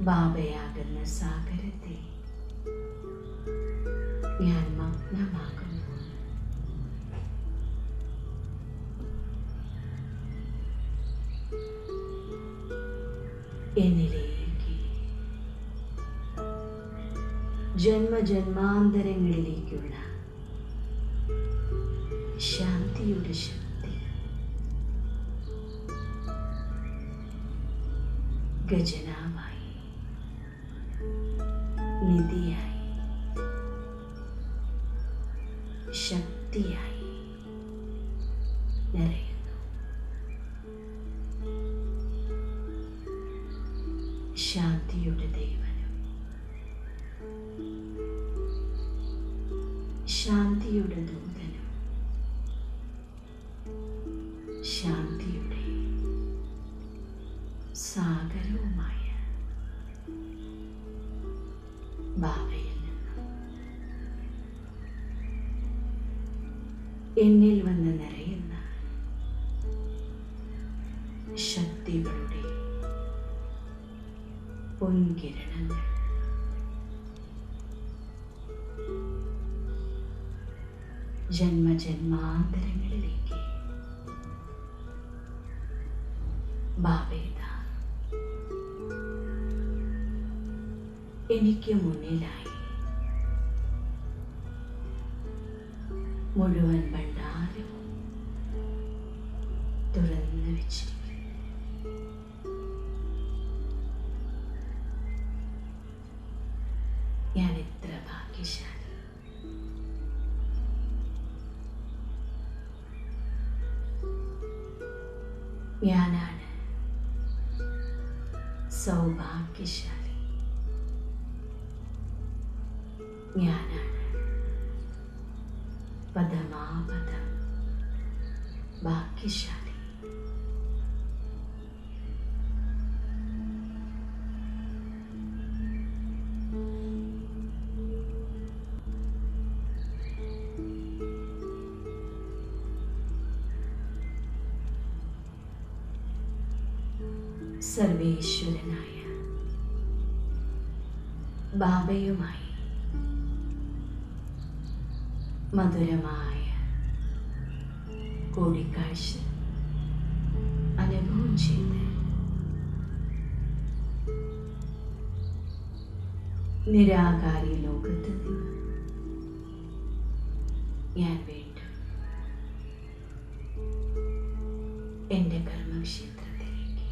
ബാബയാകുന്ന സാഗരത്തെ ഞാൻ മഗ്നമാകുന്നു. എന്നിലേക്ക് ജന്മജന്മാന്തരങ്ങളിലേക്കുള്ള ശാന്തിയുടെ ശക്തി ഖജനാവായി, നിധിയായി, ശക്തിയായി നിറയുന്നു. ശാന്തിയുടെ ദേവനും ശാന്തിയുടെ ദൂതനും ശാന്തിയുടെ സാഗരവുമായ ബാബയിൽ നിന്നും എന്നിൽ വന്ന് നിറയുന്ന ശക്തികളുടെ പൊൻകിരണങ്ങൾ ജന്മജന്മാന്തരങ്ങളിലേക്ക് ബാബേദ എനിക്ക് മുന്നിലായി മുഴുവൻ ഭണ്ഡാരവും തുറന്നു വെച്ചിരിക്കുന്നു. ഞാൻ എത്ര ഭാഗ്യശാലി. ഞാനാണ് സൗഭാഗ്യശാലി. ഞാനാണ് പദമാപദം ഭാഗ്യശാലി. സർവേശ്വരനായ ബാബയുമായി മധുരമായ കൂടിക്കാഴ്ച അനുഭവം ചെയ്ത് നിരാകാരി ലോകത്ത് നിന്ന് ഞാൻ വീണ്ടും എൻ്റെ കർമ്മക്ഷേത്രത്തിലേക്ക്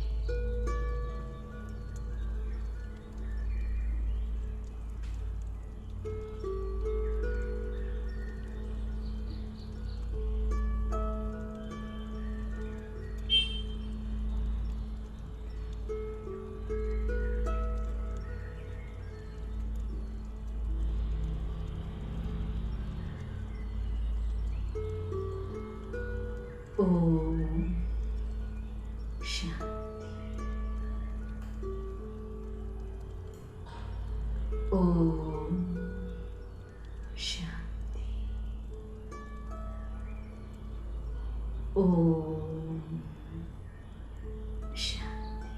ഓം ശാന്തി. ഓം ശാന്തി. ഓം ശാന്തി.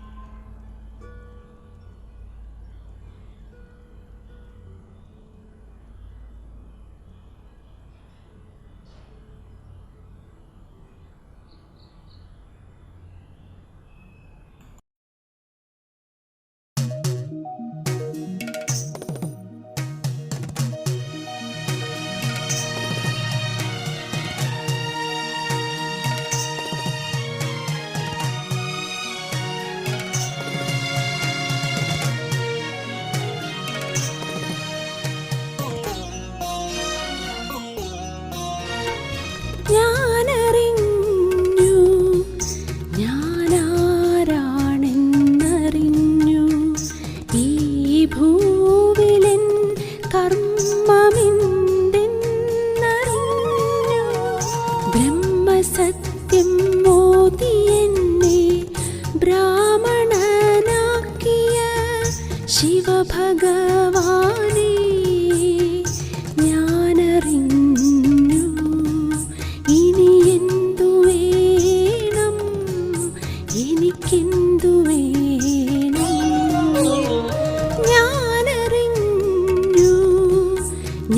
ശിവഭഗവാനേ ഞാനറിഞ്ഞു ഇനി എന്തു വേണം എനിക്കെന്തു വേണം ഞാനറിഞ്ഞു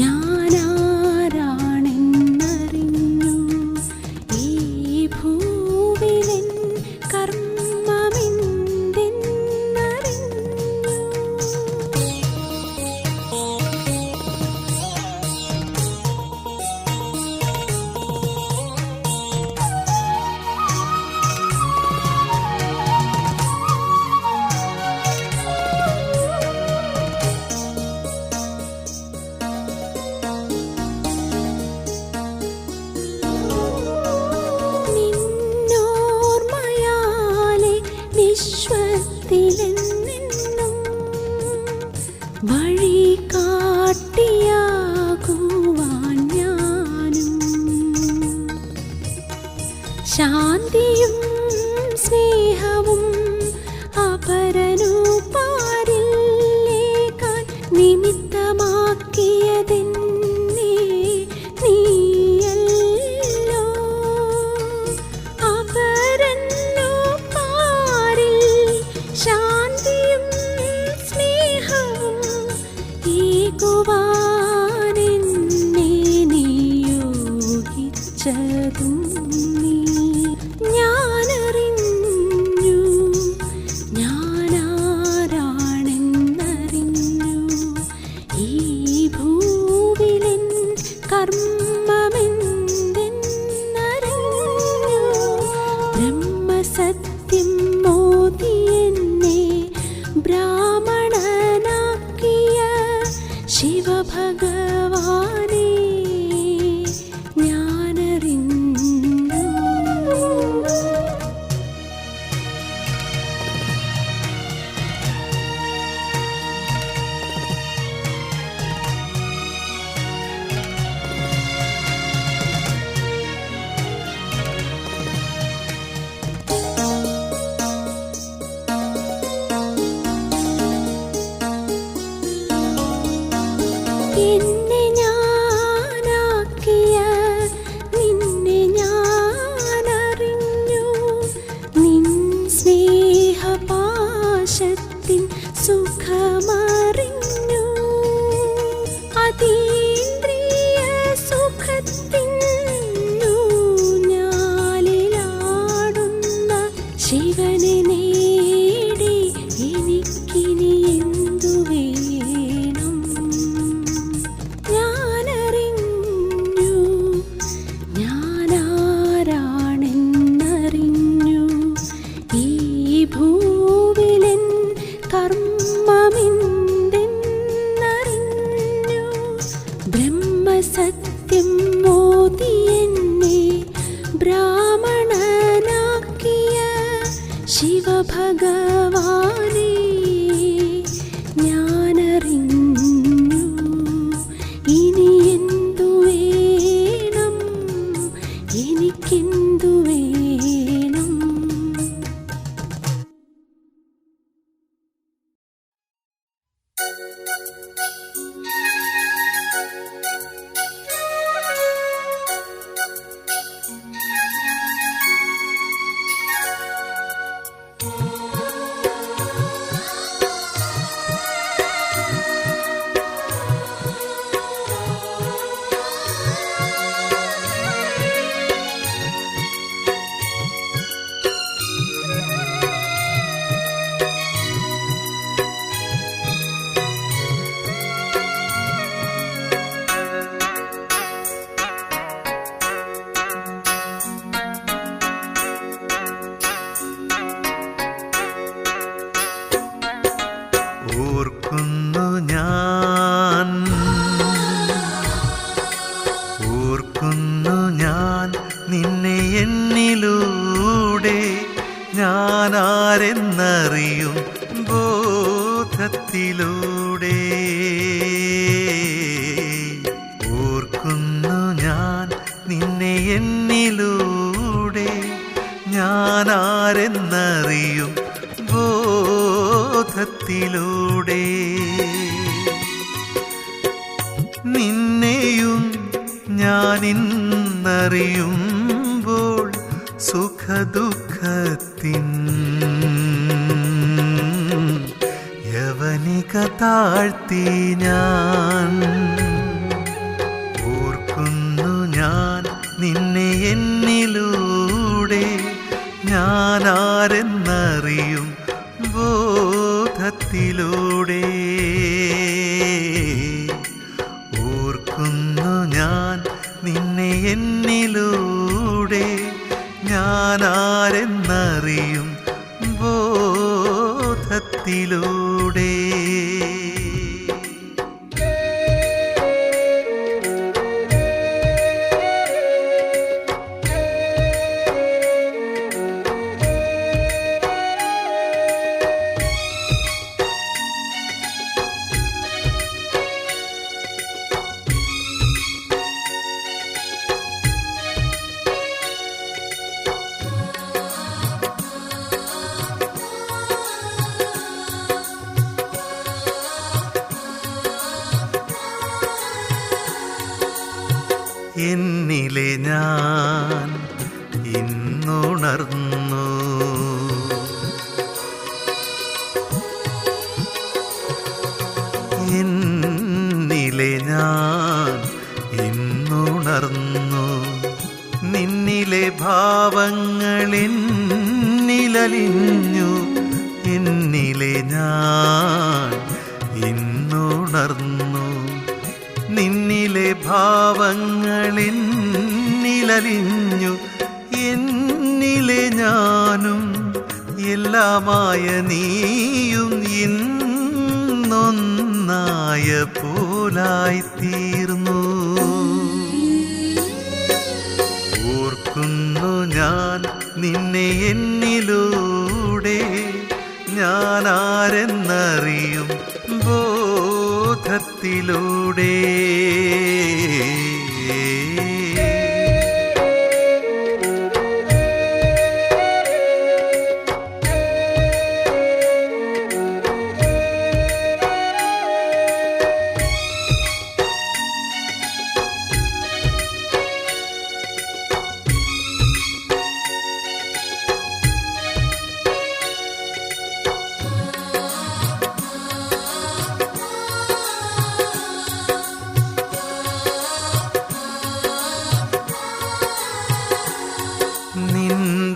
ഞാനാരാണെന്നറിഞ്ഞു ഈ ഭൂവിലെൻ നിന്നോർമ്മയാലെ വിശ്വത്തിലെന്നെന്നും വഴി കാട്ടിയാകുവാൻ ഞാനും ശാന്തിയും സ്നേഹവും അപരനു പാരില്ലേക്കാൻ നിമിത്തമാക്കിയതെന്നെ നീയല്ലോ അപരനു പാരിൽ ശാന്തിയും സ്നേഹവും ഏകുവാനെന്നെ നിയോഗിച്ചതും നീ ഞാനറിഞ്ഞു ഞാനാരാണെന്നറിഞ്ഞു ഈ ഭൂവിലെൻ കർമ്മമെന്തെന്നറിഞ്ഞു ബ്രഹ്മസത്യം മോദിയെന്നെ ബ്രാഹ്മണനാക്കിയ ശിവഭഗവാനേ ഞാനറിഞ്ഞു എന്നെ ഞാനാക്കിയ നിന്നെ ഞാനറിഞ്ഞു നിൻ സ്നേഹപാശത്തിൻ സുഖമറിഞ്ഞു അതീന്ദ്രിയ സുഖത്തിനു ഞാലിലാടുന്ന ശിവനെ നേടി എനിക്കിനി എന്തു വേണം ഞാനറിഞ്ഞു ഞാനാരാണെന്നറിഞ്ഞു ഈ ഭൂവിലെൻ കർമ്മമെന്തെന്നറിഞ്ഞു ബ്രഹ്മസത്യം മോദിയെന്നെ ബ്രാഹ്മണനാക്കിയ ശിവഭഗവാനേ ഞാനറിഞ്ഞു ഇനി എന്തു വേണം എനിക്കെന്തു വേണം ഓർക്കുന്നു ഞാൻ ഓർക്കുന്നു ഞാൻ നിന്നെ എന്നിലൂടെ ഞാൻ ആരെന്നറിയും ബോധത്തിലൂടെ ഓർക്കുന്നു ഞാൻ നിന്നെ എന്നിലൂടെ ഞാൻ ആരെന്നറിയും ബോധത്തിലൂടെ ബോധത്തിലൂടെ നിന്നെയും ഞാനിന്നറിയുമ്പോൾ സുഖദുഃഖത്തിൻ യവനിക താഴ്ത്തി ഞാൻ ഓർക്കുന്നു ഞാൻ നിന്നെ എന്നിലൂടെ ഞാനാരെന്നറിയും ബോധത്തിലൂടെ ഓർക്കുന്നു ഞാൻ നിന്നെ എന്നിലൂടെ ഞാനാരെന്നറിയും ബോധത്തിലൂടെ. എന്നിലെ ഞാൻ ഇന്നുണർന്നു എന്നിലെ ഞാൻ ഇന്നുണർന്നു നിന്നിലെ ഭാവങ്ങളെന്നിലലിഞ്ഞു എന്നിലെ ഞാൻ ഇന്നുണർന്നു നിന്നിലെ ഭാവങ്ങളെന്നിലലിഞ്ഞു എന്നിലെ ഞാനും എല്ലാമായ നീയും ഇന്നൊന്നായ പോലായിത്തീർന്നു. ഓർക്കുന്നു ഞാൻ നിന്നെ എന്നിലൂടെ ഞാനാരെന്നറിയും ബോധത്തിലൂടെ.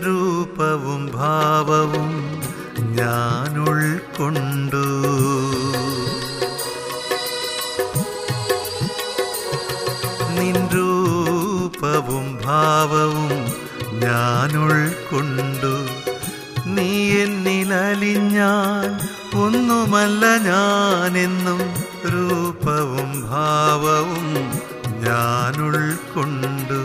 രൂപവും ഭാവവും ഞാൻ ഉൾക്കൊണ്ടു നിൻ രൂപവും ഭാവവും ഞാൻ ഉൾക്കൊണ്ടു നീ എന്നിലലിഞ്ഞാൽ ഒന്നുമല്ല ഞാനെന്നും രൂപവും ഭാവവും ഞാൻ ഉൾക്കൊണ്ടു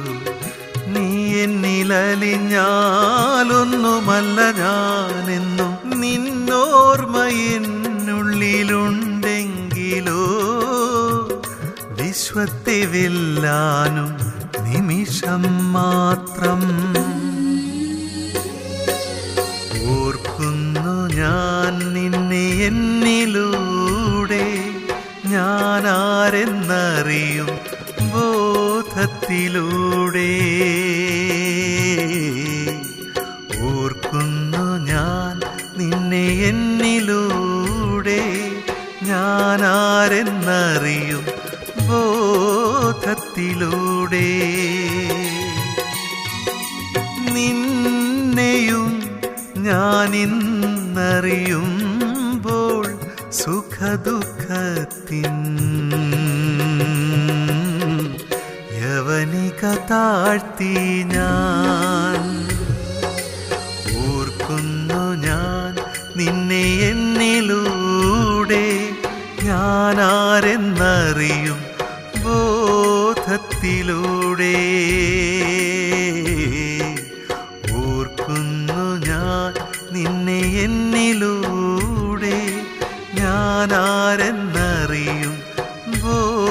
നീ എന്നിലലിഞ്ഞാലൊന്നുമല്ല ഞാനെന്നും നിന്നോർമ്മ എന്നുള്ളിലുണ്ടെങ്കിലോ വിശ്വത്തെ വെല്ലാനും നിമിഷം മാത്രം. ഓർക്കുന്നു ഞാൻ നിന്നെ എന്നിലൂടെ ഞാനാരെന്നറിയും ബോധത്തിലൂടെ. ഓർക്കുന്നു ഞാൻ നിന്നെ എന്നിലൂടെ ഞാനാരെന്നറിയും ബോധത്തിലൂടെ. നിന്നെയും ഞാനിന്നറിയുമ്പോൾ സുഖദുഃഖത്തിൻ യവനിക താഴ്ത്തി ഞാൻ ഓർക്കുന്നു ഞാൻ നിന്നെ എന്നിലൂടെ ഞാനാരെന്നറിയും ബോധത്തിലൂടെ. ഓർക്കുന്നു ഞാൻ നിന്നെ എന്നിലൂടെ ഞാനാരെന്നറിയും ബോധത്തിലൂടെ.